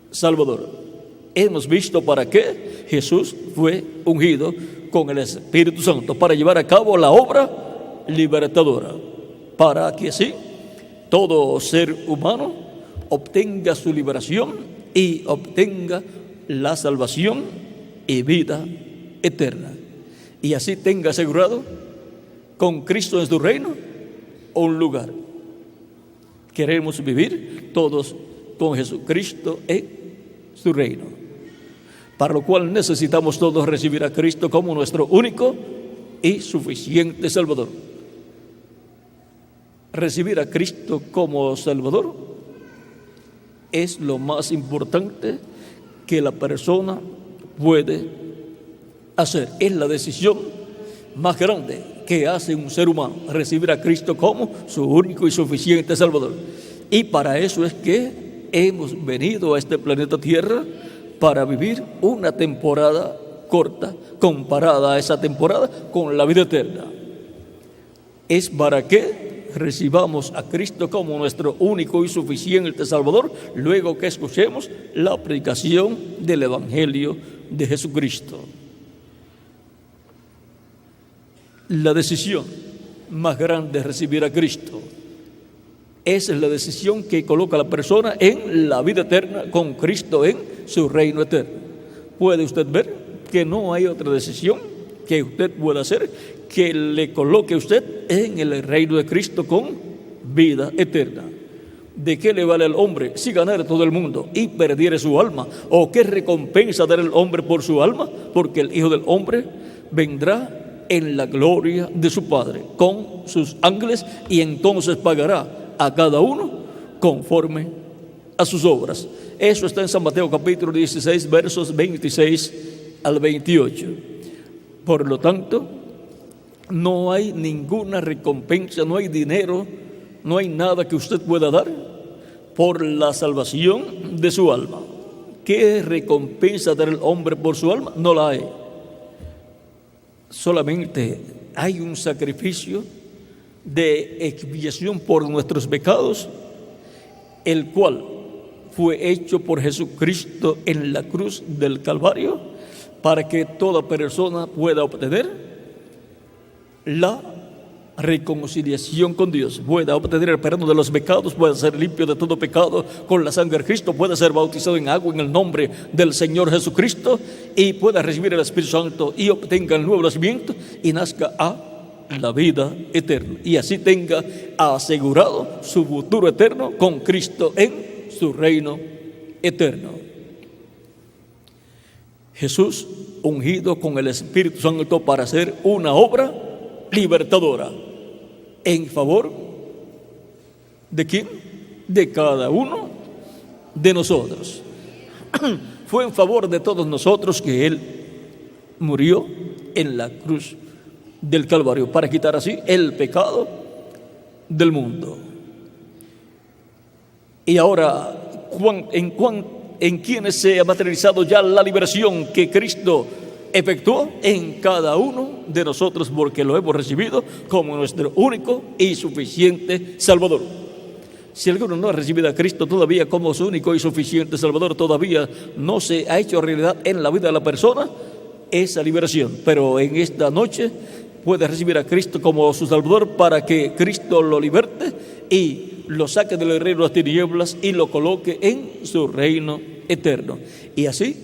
Salvador. Hemos visto para qué Jesús fue ungido con el Espíritu Santo, para llevar a cabo la obra libertadora, para que así todo ser humano obtenga su liberación y obtenga la salvación y vida eterna, y así tenga asegurado con Cristo en su reino un lugar. Queremos vivir todos con Jesucristo en su reino. Para lo cual necesitamos todos recibir a Cristo como nuestro único y suficiente Salvador. Recibir a Cristo como Salvador es lo más importante que la persona puede hacer. Es la decisión más grande que hace un ser humano, recibir a Cristo como su único y suficiente Salvador. Y para eso es que hemos venido a este planeta Tierra, para vivir una temporada corta comparada a esa temporada con la vida eterna. Es para que recibamos a Cristo como nuestro único y suficiente Salvador, luego que escuchemos la predicación del Evangelio de Jesucristo. La decisión más grande de recibir a Cristo es la decisión que coloca a la persona en la vida eterna con Cristo en su reino eterno. Puede usted ver que no hay otra decisión que usted pueda hacer que le coloque a usted en el reino de Cristo con vida eterna. ¿De qué le vale al hombre si ganara todo el mundo y perdiere su alma? ¿O qué recompensa dará el hombre por su alma? Porque el Hijo del Hombre vendrá en la gloria de su Padre con sus ángeles y entonces pagará a cada uno conforme a sus obras. Eso está en San Mateo capítulo 16, versos 26 al 28. Por lo tanto, no hay ninguna recompensa, no hay dinero, no hay nada que usted pueda dar por la salvación de su alma. ¿Qué recompensa dará el hombre por su alma? No la hay. Solamente hay un sacrificio de expiación por nuestros pecados, el cual fue hecho por Jesucristo en la cruz del Calvario, para que toda persona pueda obtener la reconciliación con Dios, pueda obtener el perdón de los pecados, pueda ser limpio de todo pecado con la sangre de Cristo, pueda ser bautizado en agua en el nombre del Señor Jesucristo y pueda recibir el Espíritu Santo y obtenga el nuevo nacimiento y nazca a la vida eterna, y así tenga asegurado su futuro eterno con Cristo en su reino eterno. Jesús ungido con el Espíritu Santo para hacer una obra libertadora en favor ¿de quién? De cada uno de nosotros. Fue en favor de todos nosotros que Él murió en la cruz del Calvario, para quitar así el pecado del mundo. Y ahora, ¿en quiénes se ha materializado ya la liberación que Cristo efectuó? En cada uno de nosotros, porque lo hemos recibido como nuestro único y suficiente Salvador. Si alguno no ha recibido a Cristo todavía como su único y suficiente Salvador, todavía no se ha hecho realidad en la vida de la persona esa liberación, pero en esta noche puede recibir a Cristo como su Salvador, para que Cristo lo liberte y lo saque del reino de las tinieblas y lo coloque en su reino eterno, y así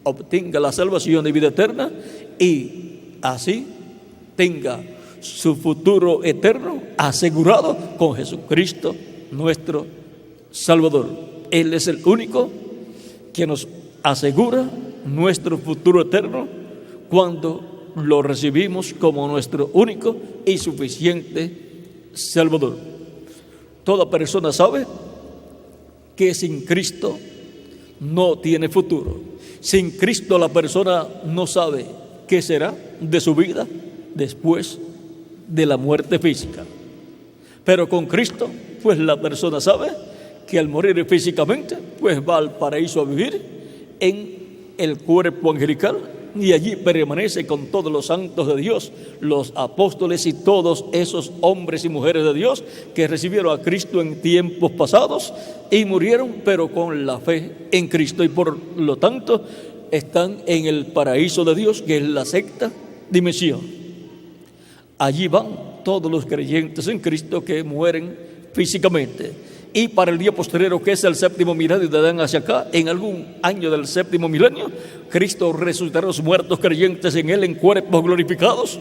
obtenga la salvación de vida eterna y así tenga su futuro eterno asegurado con Jesucristo nuestro Salvador. Él es el único que nos asegura nuestro futuro eterno cuando lo recibimos como nuestro único y suficiente Salvador. Toda persona sabe que sin Cristo no tiene futuro. Sin Cristo la persona no sabe qué será de su vida después de la muerte física. Pero con Cristo, pues la persona sabe que al morir físicamente, pues va al paraíso a vivir en el cuerpo angelical, y allí permanece con todos los santos de Dios, los apóstoles y todos esos hombres y mujeres de Dios que recibieron a Cristo en tiempos pasados y murieron, pero con la fe en Cristo, y por lo tanto están en el paraíso de Dios, que es la sexta dimensión. Allí van todos los creyentes en Cristo que mueren físicamente. Y para el día posterior, que es el séptimo milenio de Adán hacia acá, en algún año del séptimo milenio, Cristo resucitará a los muertos creyentes en Él en cuerpos glorificados,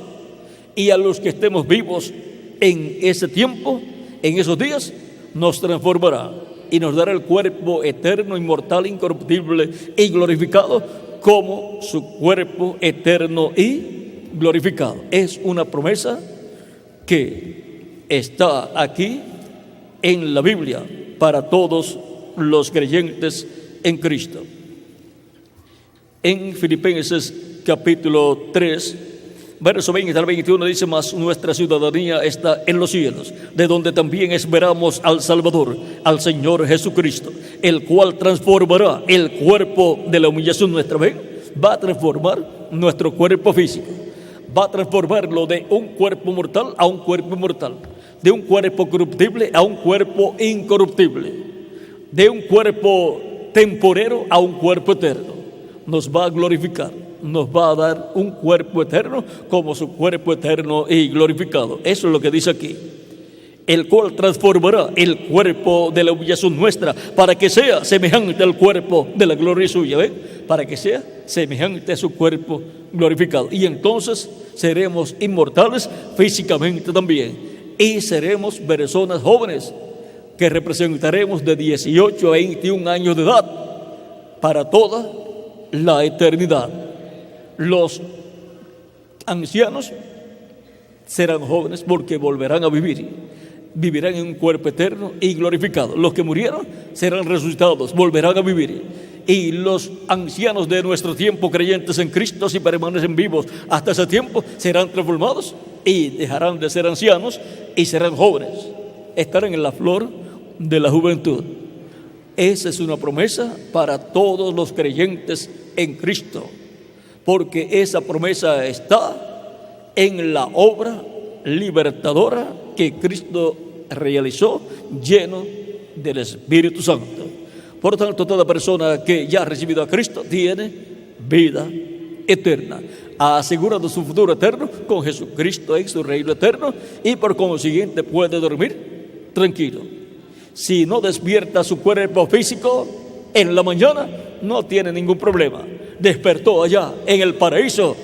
y a los que estemos vivos en ese tiempo, en esos días, nos transformará y nos dará el cuerpo eterno, inmortal, incorruptible y glorificado como su cuerpo eterno y glorificado. Es una promesa que está aquí en la Biblia para todos los creyentes en Cristo. En Filipenses capítulo 3, verso 20 al 21 dice: mas nuestra ciudadanía está en los cielos, de donde también esperamos al Salvador, al Señor Jesucristo, el cual transformará el cuerpo de la humillación nuestra. ¿Ven? Va a transformar nuestro cuerpo físico, va a transformarlo de un cuerpo mortal a un cuerpo inmortal, de un cuerpo corruptible a un cuerpo incorruptible, de un cuerpo temporero a un cuerpo eterno. Nos va a glorificar, nos va a dar un cuerpo eterno como su cuerpo eterno y glorificado. Eso es lo que dice aquí. El cual transformará el cuerpo de la humillación nuestra para que sea semejante al cuerpo de la gloria suya. ¿Ven? Para que sea semejante a su cuerpo glorificado. Y entonces seremos inmortales físicamente también. Y seremos personas jóvenes que representaremos de 18 a 21 años de edad para toda la eternidad. Los ancianos serán jóvenes porque volverán a vivir, vivirán en un cuerpo eterno y glorificado. Los que murieron serán resucitados, volverán a vivir. Y los ancianos de nuestro tiempo, creyentes en Cristo, si permanecen vivos hasta ese tiempo, serán transformados y dejarán de ser ancianos y serán jóvenes, estarán en la flor de la juventud. Esa es una promesa para todos los creyentes en Cristo, porque esa promesa está en la obra libertadora que Cristo realizó, lleno del Espíritu Santo. Por tanto, toda persona que ya ha recibido a Cristo tiene vida eterna, ha asegurado su futuro eterno con Jesucristo en su reino eterno, y por consiguiente puede dormir tranquilo. Si no despierta su cuerpo físico en la mañana, no tiene ningún problema. Despertó allá en el paraíso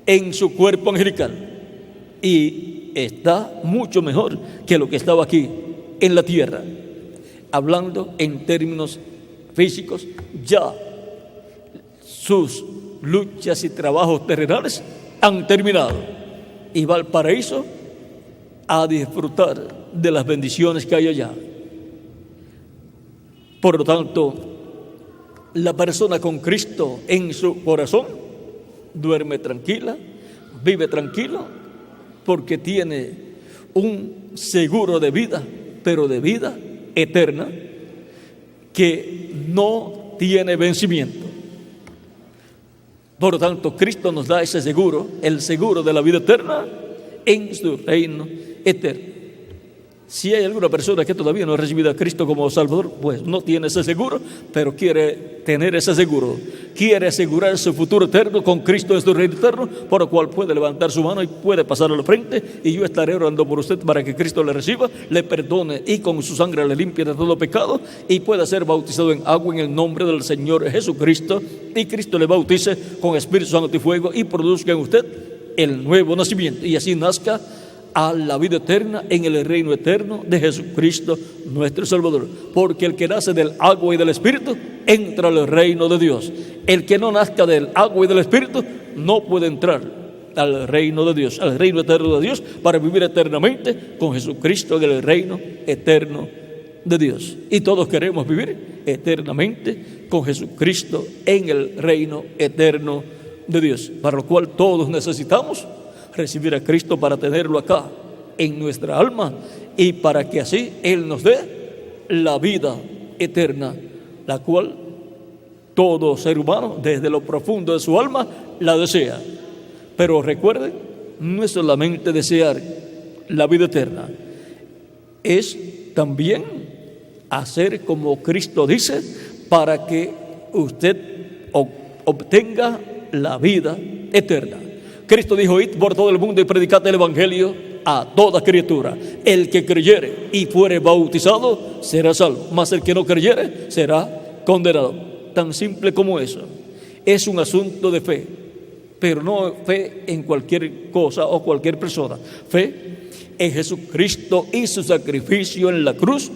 en su cuerpo angelical y está mucho mejor que lo que estaba aquí en la tierra. Hablando en términos físicos, ya sus luchas y trabajos terrenales han terminado y va al paraíso a disfrutar de las bendiciones que hay allá. Por lo tanto, la persona con Cristo en su corazón duerme tranquila, vive tranquilo, porque tiene un seguro de vida, pero de vida eterna, que no tiene vencimiento. Por lo tanto, Cristo nos da ese seguro, el seguro de la vida eterna en su reino eterno. Si hay alguna persona que todavía no ha recibido a Cristo como Salvador, pues no tiene ese seguro, pero quiere tener ese seguro, quiere asegurar su futuro eterno con Cristo en su reino eterno, por lo cual puede levantar su mano y puede pasar a la frente, y yo estaré orando por usted para que Cristo le reciba, le perdone y con su sangre le limpie de todo pecado, y pueda ser bautizado en agua en el nombre del Señor Jesucristo, y Cristo le bautice con Espíritu Santo y fuego y produzca en usted el nuevo nacimiento, y así nazca a la vida eterna en el reino eterno de Jesucristo nuestro Salvador. Porque el que nace del agua y del Espíritu entra al reino de Dios. El que no nazca del agua y del Espíritu no puede entrar al reino de Dios, al reino eterno de Dios, para vivir eternamente con Jesucristo en el reino eterno de Dios. Y todos queremos vivir eternamente con Jesucristo en el reino eterno de Dios, para lo cual todos necesitamos recibir a Cristo para tenerlo acá en nuestra alma, y para que así Él nos dé la vida eterna, la cual todo ser humano desde lo profundo de su alma la desea. Pero recuerden, no es solamente desear la vida eterna, es también hacer como Cristo dice, para que usted obtenga la vida eterna. Cristo dijo: id por todo el mundo y predicad el evangelio a toda criatura. El que creyere y fuere bautizado será salvo, mas el que no creyere será condenado. Tan simple como eso. Es un asunto de fe, pero no fe en cualquier cosa o cualquier persona. Fe en Jesucristo y su sacrificio en la cruz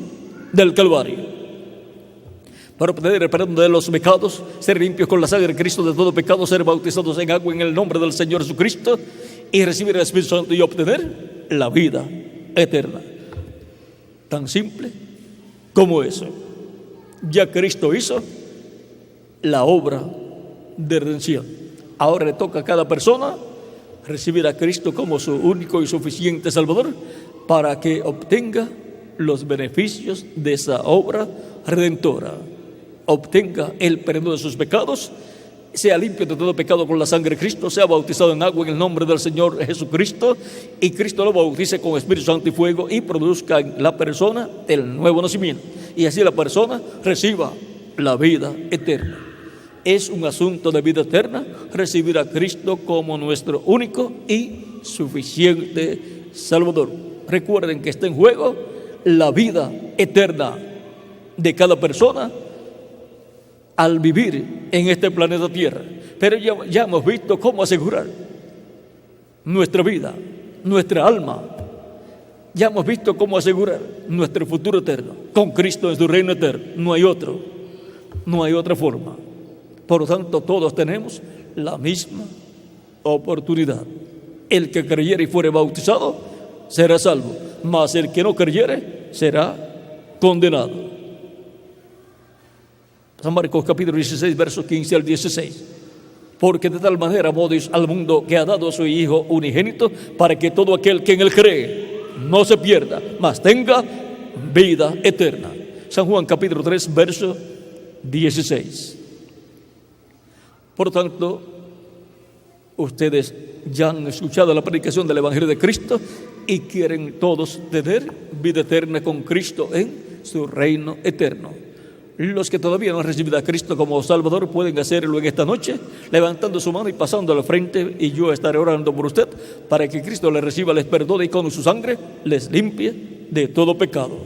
del Calvario. Para obtener el perdón de los pecados, ser limpios con la sangre de Cristo de todo pecado, ser bautizados en agua en el nombre del Señor Jesucristo y recibir el Espíritu Santo y obtener la vida eterna. Tan simple como eso. Ya Cristo hizo la obra de redención. Ahora le toca a cada persona recibir a Cristo como su único y suficiente Salvador para que obtenga los beneficios de esa obra redentora. Obtenga el perdón de sus pecados, sea limpio de todo pecado con la sangre de Cristo, sea bautizado en agua en el nombre del Señor Jesucristo y Cristo lo bautice con Espíritu Santo y fuego y produzca en la persona el nuevo nacimiento y así la persona reciba la vida eterna. Es un asunto de vida eterna recibir a Cristo como nuestro único y suficiente Salvador. Recuerden que está en juego la vida eterna de cada persona al vivir en este planeta Tierra. Pero ya hemos visto cómo asegurar nuestra vida, nuestra alma. Ya hemos visto cómo asegurar nuestro futuro eterno con Cristo en su reino eterno. No hay otra forma. Por lo tanto, todos tenemos la misma oportunidad. El que creyere y fuere bautizado será salvo, mas el que no creyere será condenado. San Marcos capítulo 16, versos 15 al 16. Porque de tal manera amó Dios al mundo que ha dado a su Hijo unigénito para que todo aquel que en él cree no se pierda, mas tenga vida eterna. San Juan capítulo 3, verso 16. Por tanto, ustedes ya han escuchado la predicación del Evangelio de Cristo y quieren todos tener vida eterna con Cristo en su reino eterno. Los que todavía no han recibido a Cristo como Salvador pueden hacerlo en esta noche, levantando su mano y pasando al frente, y yo estaré orando por usted para que Cristo les reciba, les perdone y con su sangre les limpie de todo pecado.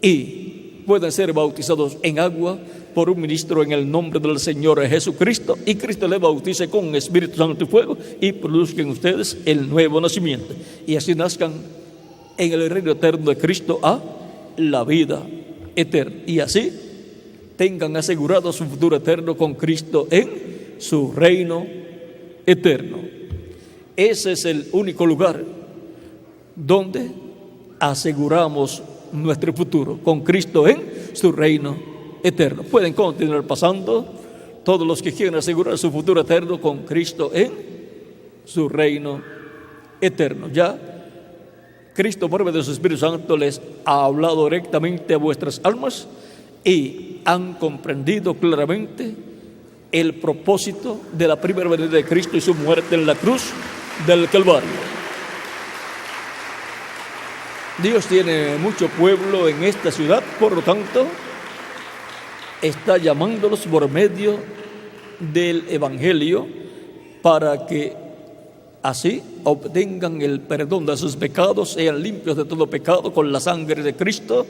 Y pueden ser bautizados en agua por un ministro en el nombre del Señor Jesucristo, y Cristo les bautice con Espíritu Santo y fuego y produzcan ustedes el nuevo nacimiento. Y así nazcan en el reino eterno de Cristo a la vida eterna. Y así tengan asegurado su futuro eterno con Cristo en su reino eterno. Ese es el único lugar donde aseguramos nuestro futuro, con Cristo en su reino eterno. Pueden continuar pasando todos los que quieren asegurar su futuro eterno con Cristo en su reino eterno. Ya Cristo, por medio de su Espíritu Santo, les ha hablado directamente a vuestras almas y han comprendido claramente el propósito de la primera venida de Cristo y su muerte en la cruz del Calvario. Dios tiene mucho pueblo en esta ciudad, por lo tanto, está llamándolos por medio del Evangelio para que así obtengan el perdón de sus pecados, sean limpios de todo pecado con la sangre de Cristo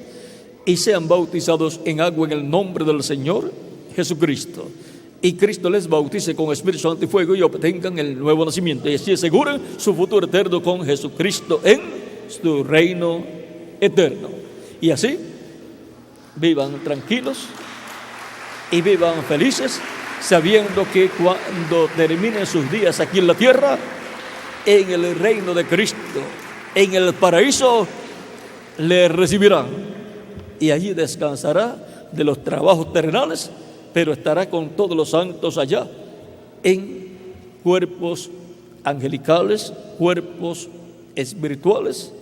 y sean bautizados en agua en el nombre del Señor Jesucristo. Y Cristo les bautice con Espíritu Santo y fuego y obtengan el nuevo nacimiento. Y así aseguren su futuro eterno con Jesucristo en su reino eterno. Y así vivan tranquilos y vivan felices, sabiendo que cuando terminen sus días aquí en la tierra, en el reino de Cristo, en el paraíso, le recibirán. Y allí descansará de los trabajos terrenales, pero estará con todos los santos allá, en cuerpos angelicales, cuerpos espirituales,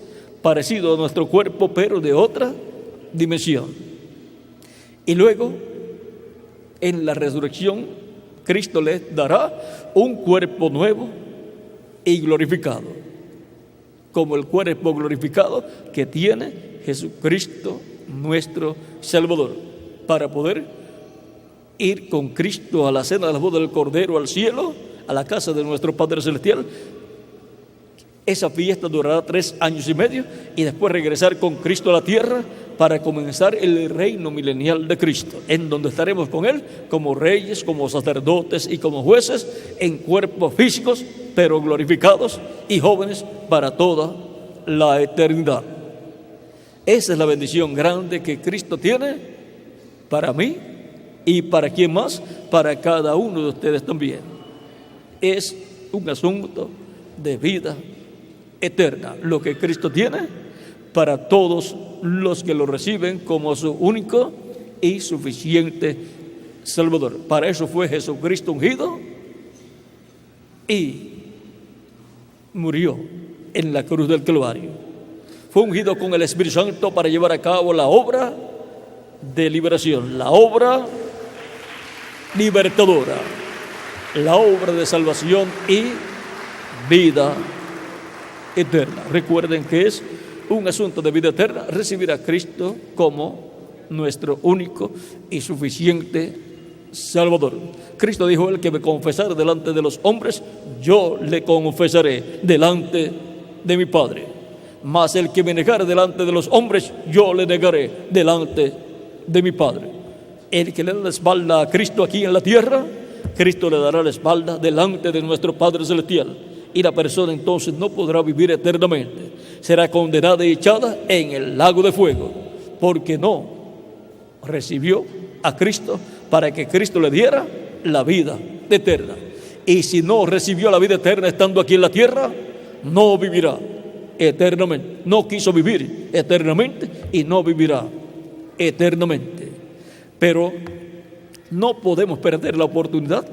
parecidos a nuestro cuerpo, pero de otra dimensión. Y luego, en la resurrección, Cristo les dará un cuerpo nuevo y glorificado, como el cuerpo glorificado que tiene Jesucristo nuestro Salvador, para poder ir con Cristo a la cena de la boda del Cordero al cielo, a la casa de nuestro Padre Celestial. Esa fiesta durará 3 años y medio y después regresar con Cristo a la tierra para comenzar el reino milenial de Cristo, en donde estaremos con Él como reyes, como sacerdotes y como jueces, en cuerpos físicos, pero glorificados y jóvenes para toda la eternidad. Esa es la bendición grande que Cristo tiene para mí y para quién más, para cada uno de ustedes también. Es un asunto de vida eterna, lo que Cristo tiene para todos los que lo reciben como su único y suficiente Salvador. Para eso fue Jesucristo ungido y murió en la cruz del Calvario. Fue ungido con el Espíritu Santo para llevar a cabo la obra de liberación, la obra libertadora, la obra de salvación y vida eterna. Recuerden que es un asunto de vida eterna recibir a Cristo como nuestro único y suficiente Salvador. Cristo dijo: el que me confesare delante de los hombres, yo le confesaré delante de mi Padre. Mas el que me negare delante de los hombres, yo le negaré delante de mi Padre. El que le da la espalda a Cristo aquí en la tierra, Cristo le dará la espalda delante de nuestro Padre Celestial. Y la persona entonces no podrá vivir eternamente. Será condenada y echada en el lago de fuego, porque no recibió a Cristo para que Cristo le diera la vida eterna. Y si no recibió la vida eterna estando aquí en la tierra, no vivirá eternamente. No quiso vivir eternamente y no vivirá eternamente. Pero no podemos perder la oportunidad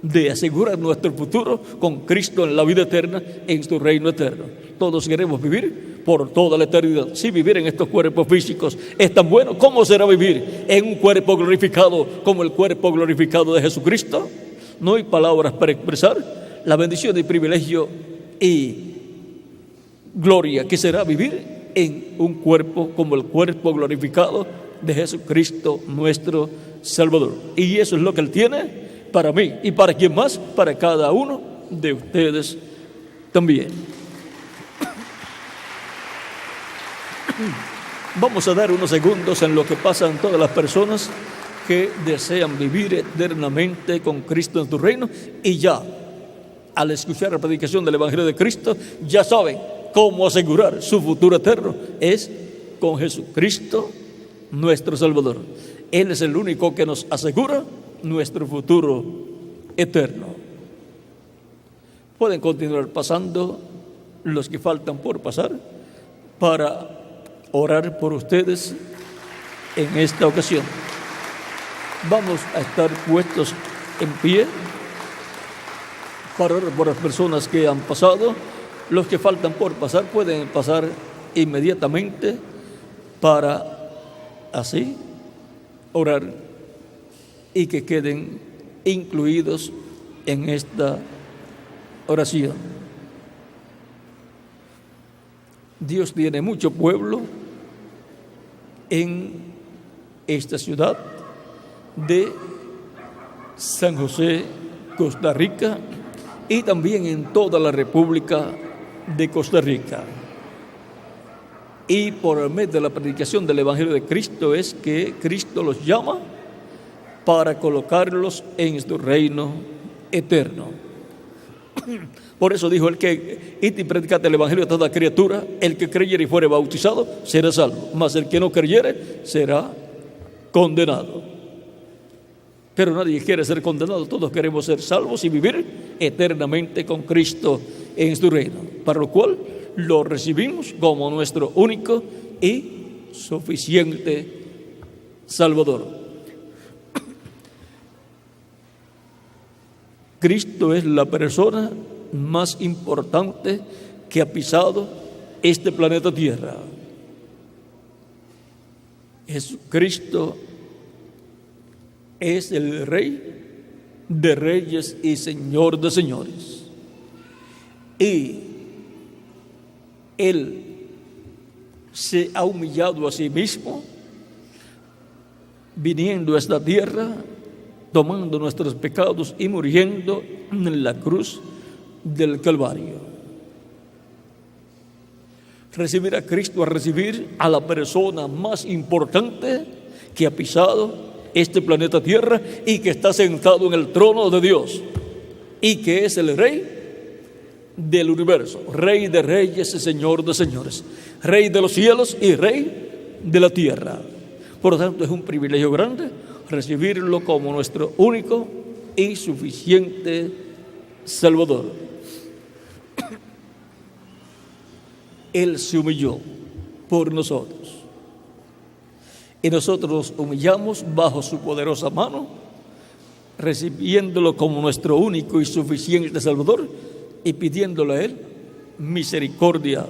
de asegurar nuestro futuro con Cristo en la vida eterna, en su reino eterno. Todos queremos vivir por toda la eternidad. Si vivir en estos cuerpos físicos es tan bueno, ¿cómo será vivir en un cuerpo glorificado como el cuerpo glorificado de Jesucristo? No hay palabras para expresar la bendición y privilegio y gloria que será vivir en un cuerpo como el cuerpo glorificado de Jesucristo, nuestro Salvador. Y eso es lo que Él tiene para mí y para quien más, para cada uno de ustedes también. Vamos a dar unos segundos en lo que pasan todas las personas que desean vivir eternamente con Cristo en su reino, y ya al escuchar la predicación del Evangelio de Cristo ya saben cómo asegurar su futuro eterno. Es con Jesucristo nuestro Salvador. Él es el único que nos asegura nuestro futuro eterno. Pueden continuar pasando los que faltan por pasar para orar por ustedes en esta ocasión. Vamos a estar puestos en pie para orar por las personas que han pasado. Los que faltan por pasar pueden pasar inmediatamente para así orar y que queden incluidos en esta oración. Dios tiene mucho pueblo en esta ciudad de San José, Costa Rica, y también en toda la República de Costa Rica. Y por medio de la predicación del Evangelio de Cristo es que Cristo los llama para colocarlos en su reino eterno. Por eso dijo: el que id y predicad el Evangelio a toda criatura, el que creyere y fuere bautizado será salvo, mas el que no creyere será condenado. Pero nadie quiere ser condenado, todos queremos ser salvos y vivir eternamente con Cristo en su reino, para lo cual lo recibimos como nuestro único y suficiente Salvador. Cristo es la persona más importante que ha pisado este planeta Tierra. Jesucristo es el Rey de reyes y Señor de señores. Y Él se ha humillado a sí mismo, viniendo a esta tierra, tomando nuestros pecados y muriendo en la cruz del Calvario. Recibir a Cristo a recibir a la persona más importante que ha pisado este planeta Tierra y que está sentado en el trono de Dios y que es el Rey del universo, Rey de reyes y Señor de señores, Rey de los cielos y Rey de la tierra. Por lo tanto, es un privilegio grande recibirlo como nuestro único y suficiente Salvador. Él se humilló por nosotros y nosotros nos humillamos bajo su poderosa mano, recibiéndolo como nuestro único y suficiente Salvador y pidiéndole a Él misericordia,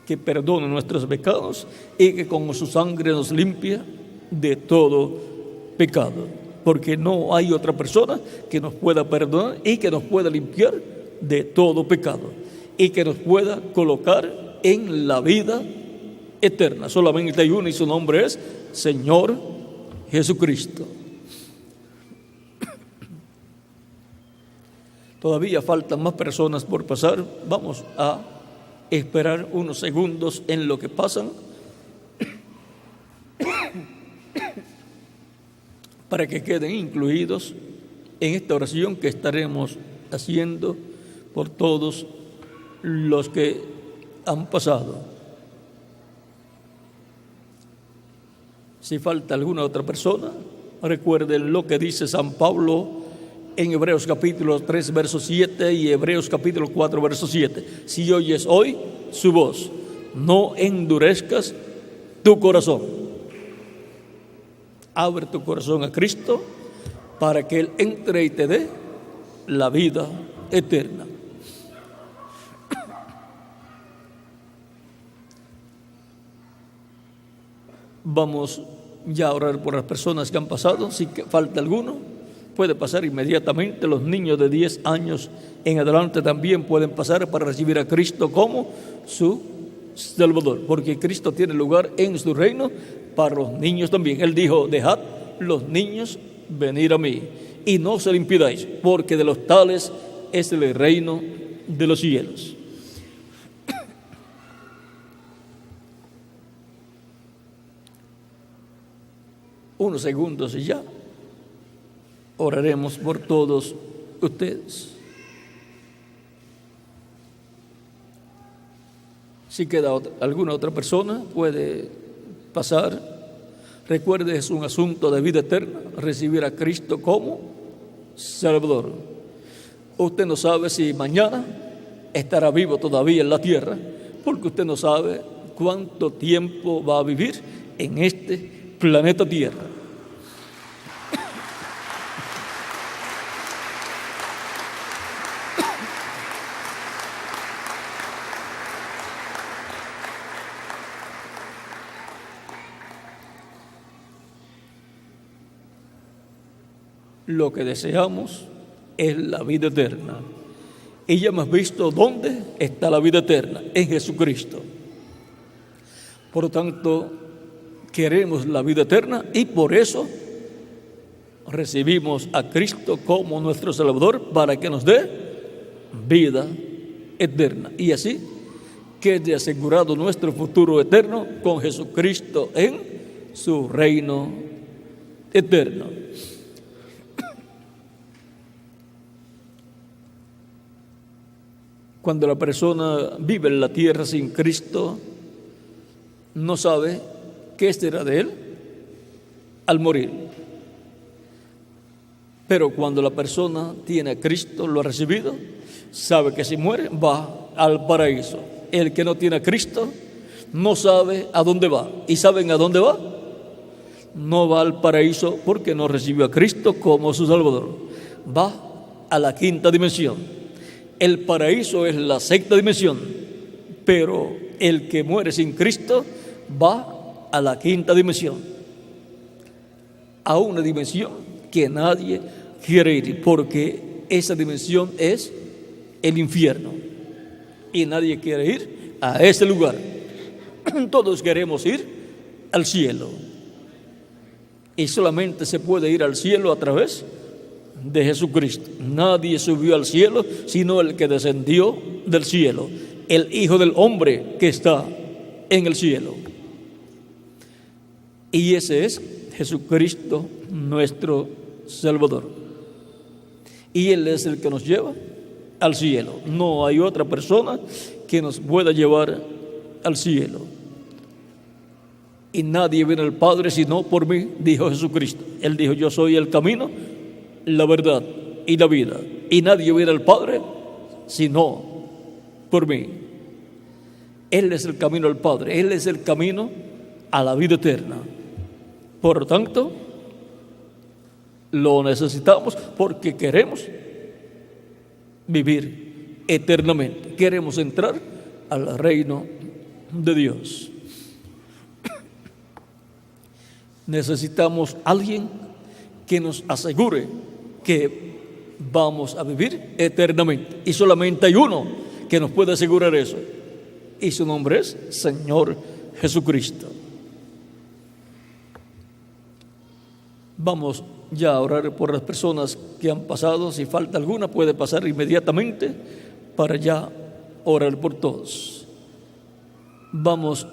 que perdone nuestros pecados y que con su sangre nos limpia de todo pecado, porque no hay otra persona que nos pueda perdonar y que nos pueda limpiar de todo pecado y que nos pueda colocar en la vida eterna. Solamente hay uno y su nombre es Señor Jesucristo. Todavía faltan más personas por pasar. Vamos a esperar unos segundos en lo que pasan para que queden incluidos en esta oración que estaremos haciendo por todos los que han pasado. Si falta alguna otra persona, recuerden lo que dice San Pablo en Hebreos capítulo 3, verso 7 y Hebreos capítulo 4, verso 7. Si oyes hoy su voz, no endurezcas tu corazón. Abre tu corazón a Cristo para que Él entre y te dé la vida eterna. Vamos ya a orar por las personas que han pasado. Si falta alguno, puede pasar inmediatamente. Los niños de 10 años en adelante también pueden pasar para recibir a Cristo como su Salvador, porque Cristo tiene lugar en su reino para los niños también. Él dijo: dejad los niños venir a mí y no se lo impidáis, porque de los tales es el reino de los cielos. Unos segundos y ya oraremos por todos ustedes. Si queda alguna otra persona, puede pasar. Recuerde, es un asunto de vida eterna, recibir a Cristo como Salvador. Usted no sabe si mañana estará vivo todavía en la tierra, porque usted no sabe cuánto tiempo va a vivir en este planeta Tierra. Lo que deseamos es la vida eterna. Y ya hemos visto dónde está la vida eterna, en Jesucristo. Por lo tanto, queremos la vida eterna y por eso recibimos a Cristo como nuestro Salvador para que nos dé vida eterna. Y así quede asegurado nuestro futuro eterno con Jesucristo en su reino eterno. Cuando la persona vive en la tierra sin Cristo, no sabe qué será de él al morir. Pero cuando la persona tiene a Cristo, lo ha recibido, sabe que si muere va al paraíso. El que no tiene a Cristo no sabe a dónde va. ¿Y saben a dónde va? No va al paraíso porque no recibió a Cristo como su Salvador. Va a la quinta dimensión. El paraíso es la sexta dimensión, pero el que muere sin Cristo va a la quinta dimensión, a una dimensión que nadie quiere ir, porque esa dimensión es el infierno y nadie quiere ir a ese lugar. Todos queremos ir al cielo y solamente se puede ir al cielo a través de Jesucristo. Nadie subió al cielo sino el que descendió del cielo, el Hijo del Hombre que está en el cielo. Y ese es Jesucristo, nuestro Salvador. Y Él es el que nos lleva al cielo. No hay otra persona que nos pueda llevar al cielo. Y nadie viene al Padre sino por mí, dijo Jesucristo. Él dijo: yo soy el camino, la verdad y la vida. Y nadie viene al Padre sino por mí. Él es el camino al Padre. Él es el camino a la vida eterna. Por lo tanto, lo necesitamos porque queremos vivir eternamente. Queremos entrar al reino de Dios. Necesitamos alguien que nos asegure que vamos a vivir eternamente. Y solamente hay uno que nos puede asegurar eso. Y su nombre es Señor Jesucristo. Vamos ya a orar por las personas que han pasado. Si falta alguna, puede pasar inmediatamente para ya orar por todos. Vamos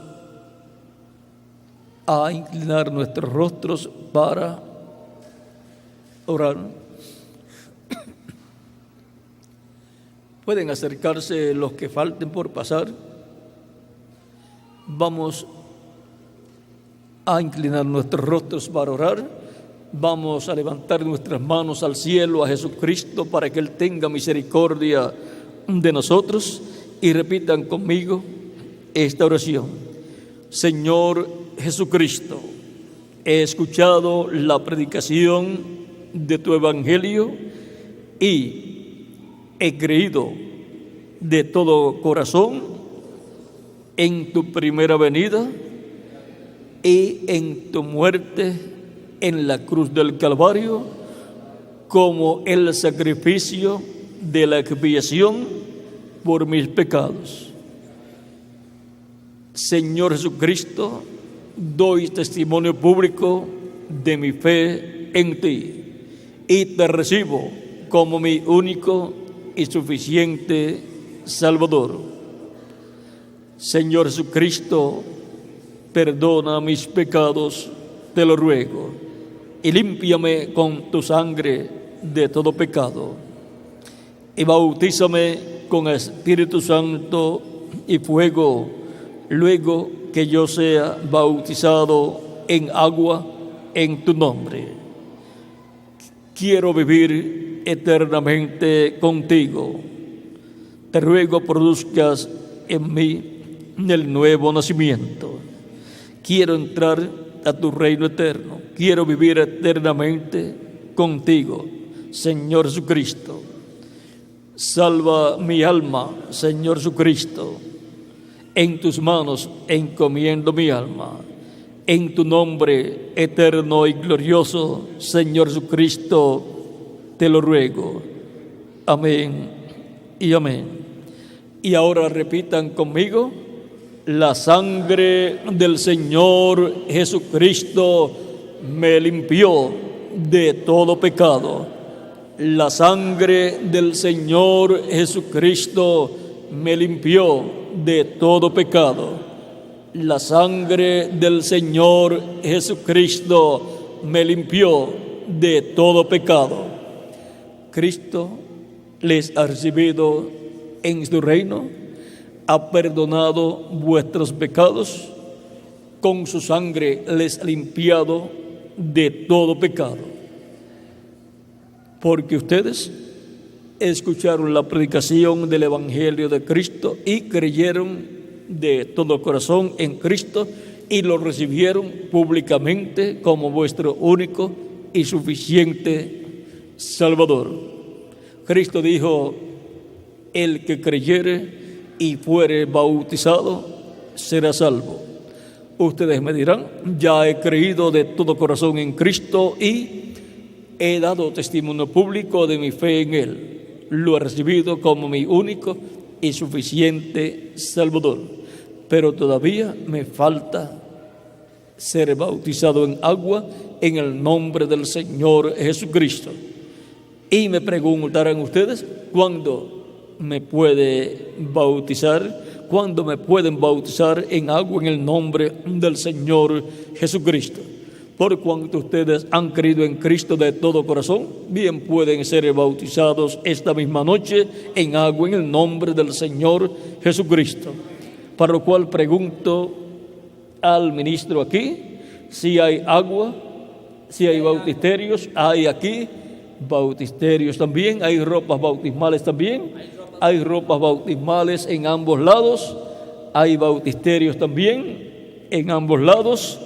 a inclinar nuestros rostros para orar. Pueden acercarse los que falten por pasar. Vamos a inclinar nuestros rostros para orar. Vamos a levantar nuestras manos al cielo, a Jesucristo, para que Él tenga misericordia de nosotros. Y repitan conmigo esta oración. Señor Jesucristo, he escuchado la predicación de tu evangelio y he creído de todo corazón en tu primera venida y en tu muerte en la cruz del Calvario como el sacrificio de la expiación por mis pecados. Señor Jesucristo, doy testimonio público de mi fe en ti y te recibo como mi único y suficiente Salvador. Señor Jesucristo, perdona mis pecados, te lo ruego, y límpiame con tu sangre de todo pecado, y bautízame con Espíritu Santo y fuego, luego que yo sea bautizado en agua en tu nombre. Quiero vivir eternamente contigo. Te ruego produzcas en mí el nuevo nacimiento. Quiero entrar a tu reino eterno. Quiero vivir eternamente contigo, Señor Jesucristo. Salva mi alma, Señor Jesucristo. En tus manos encomiendo mi alma. En tu nombre eterno y glorioso, Señor Jesucristo, te lo ruego. Amén y amén. Y ahora repitan conmigo: la sangre del Señor Jesucristo me limpió de todo pecado. La sangre del Señor Jesucristo me limpió de todo pecado. La sangre del Señor Jesucristo me limpió de todo pecado. Cristo les ha recibido en su reino, ha perdonado vuestros pecados, con su sangre les ha limpiado de todo pecado. Porque ustedes escucharon la predicación del Evangelio de Cristo y creyeron de todo corazón en Cristo y lo recibieron públicamente como vuestro único y suficiente Salvador. Cristo dijo: el que creyere y fuere bautizado será salvo. Ustedes me dirán: ya he creído de todo corazón en Cristo y he dado testimonio público de mi fe en Él. Lo he recibido como mi único y suficiente Salvador. Pero todavía me falta ser bautizado en agua en el nombre del Señor Jesucristo. Y me preguntarán ustedes: ¿cuándo me puede bautizar? ¿Cuándo me pueden bautizar en agua en el nombre del Señor Jesucristo? por cuanto ustedes han creído en Cristo de todo corazón, bien pueden ser bautizados esta misma noche en agua en el nombre del Señor Jesucristo. Para lo cual pregunto al ministro aquí si hay agua, si hay bautisterios. Hay aquí bautisterios también, hay ropas bautismales también, hay ropas bautismales en ambos lados, hay bautisterios también en ambos lados.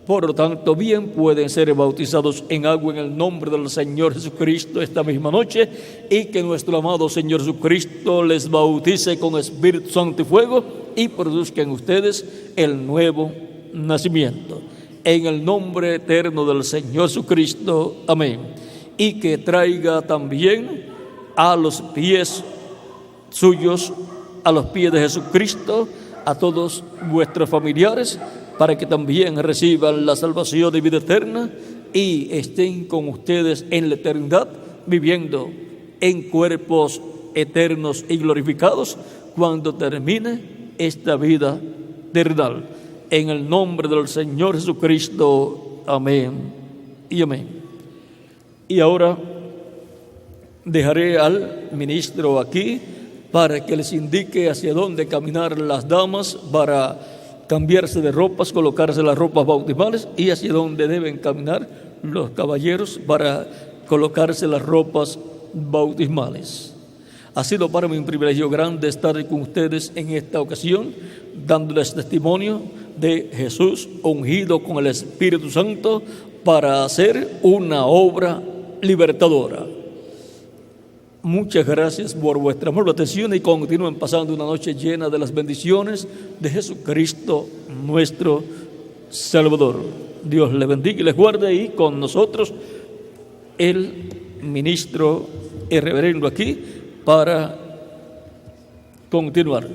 Por lo tanto, bien pueden ser bautizados en agua en el nombre del Señor Jesucristo esta misma noche, y que nuestro amado Señor Jesucristo les bautice con Espíritu Santo y fuego y produzca en ustedes el nuevo nacimiento. En el nombre eterno del Señor Jesucristo. Amén. Y que traiga también a los pies suyos, a los pies de Jesucristo, a todos vuestros familiares, para que también reciban la salvación de vida eterna y estén con ustedes en la eternidad, viviendo en cuerpos eternos y glorificados cuando termine esta vida terrenal. En el nombre del Señor Jesucristo. Amén y amén. Y ahora dejaré al ministro aquí para que les indique hacia dónde caminar las damas para cambiarse de ropas, colocarse las ropas bautismales, y hacia dónde deben caminar los caballeros para colocarse las ropas bautismales. Ha sido para mí un privilegio grande estar con ustedes en esta ocasión, dándoles testimonio de Jesús ungido con el Espíritu Santo para hacer una obra libertadora. Muchas gracias por vuestra amable atención y continúen pasando una noche llena de las bendiciones de Jesucristo nuestro Salvador. Dios les bendiga y les guarde, y con nosotros el ministro, el reverendo aquí, para continuar.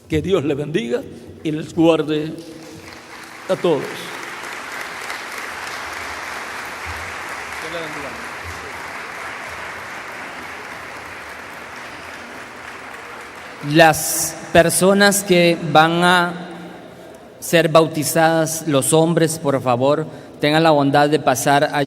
Que Dios les bendiga y les guarde a todos. Dios les bendiga. Las personas que van a ser bautizadas, los hombres, por favor, tengan la bondad de pasar allí.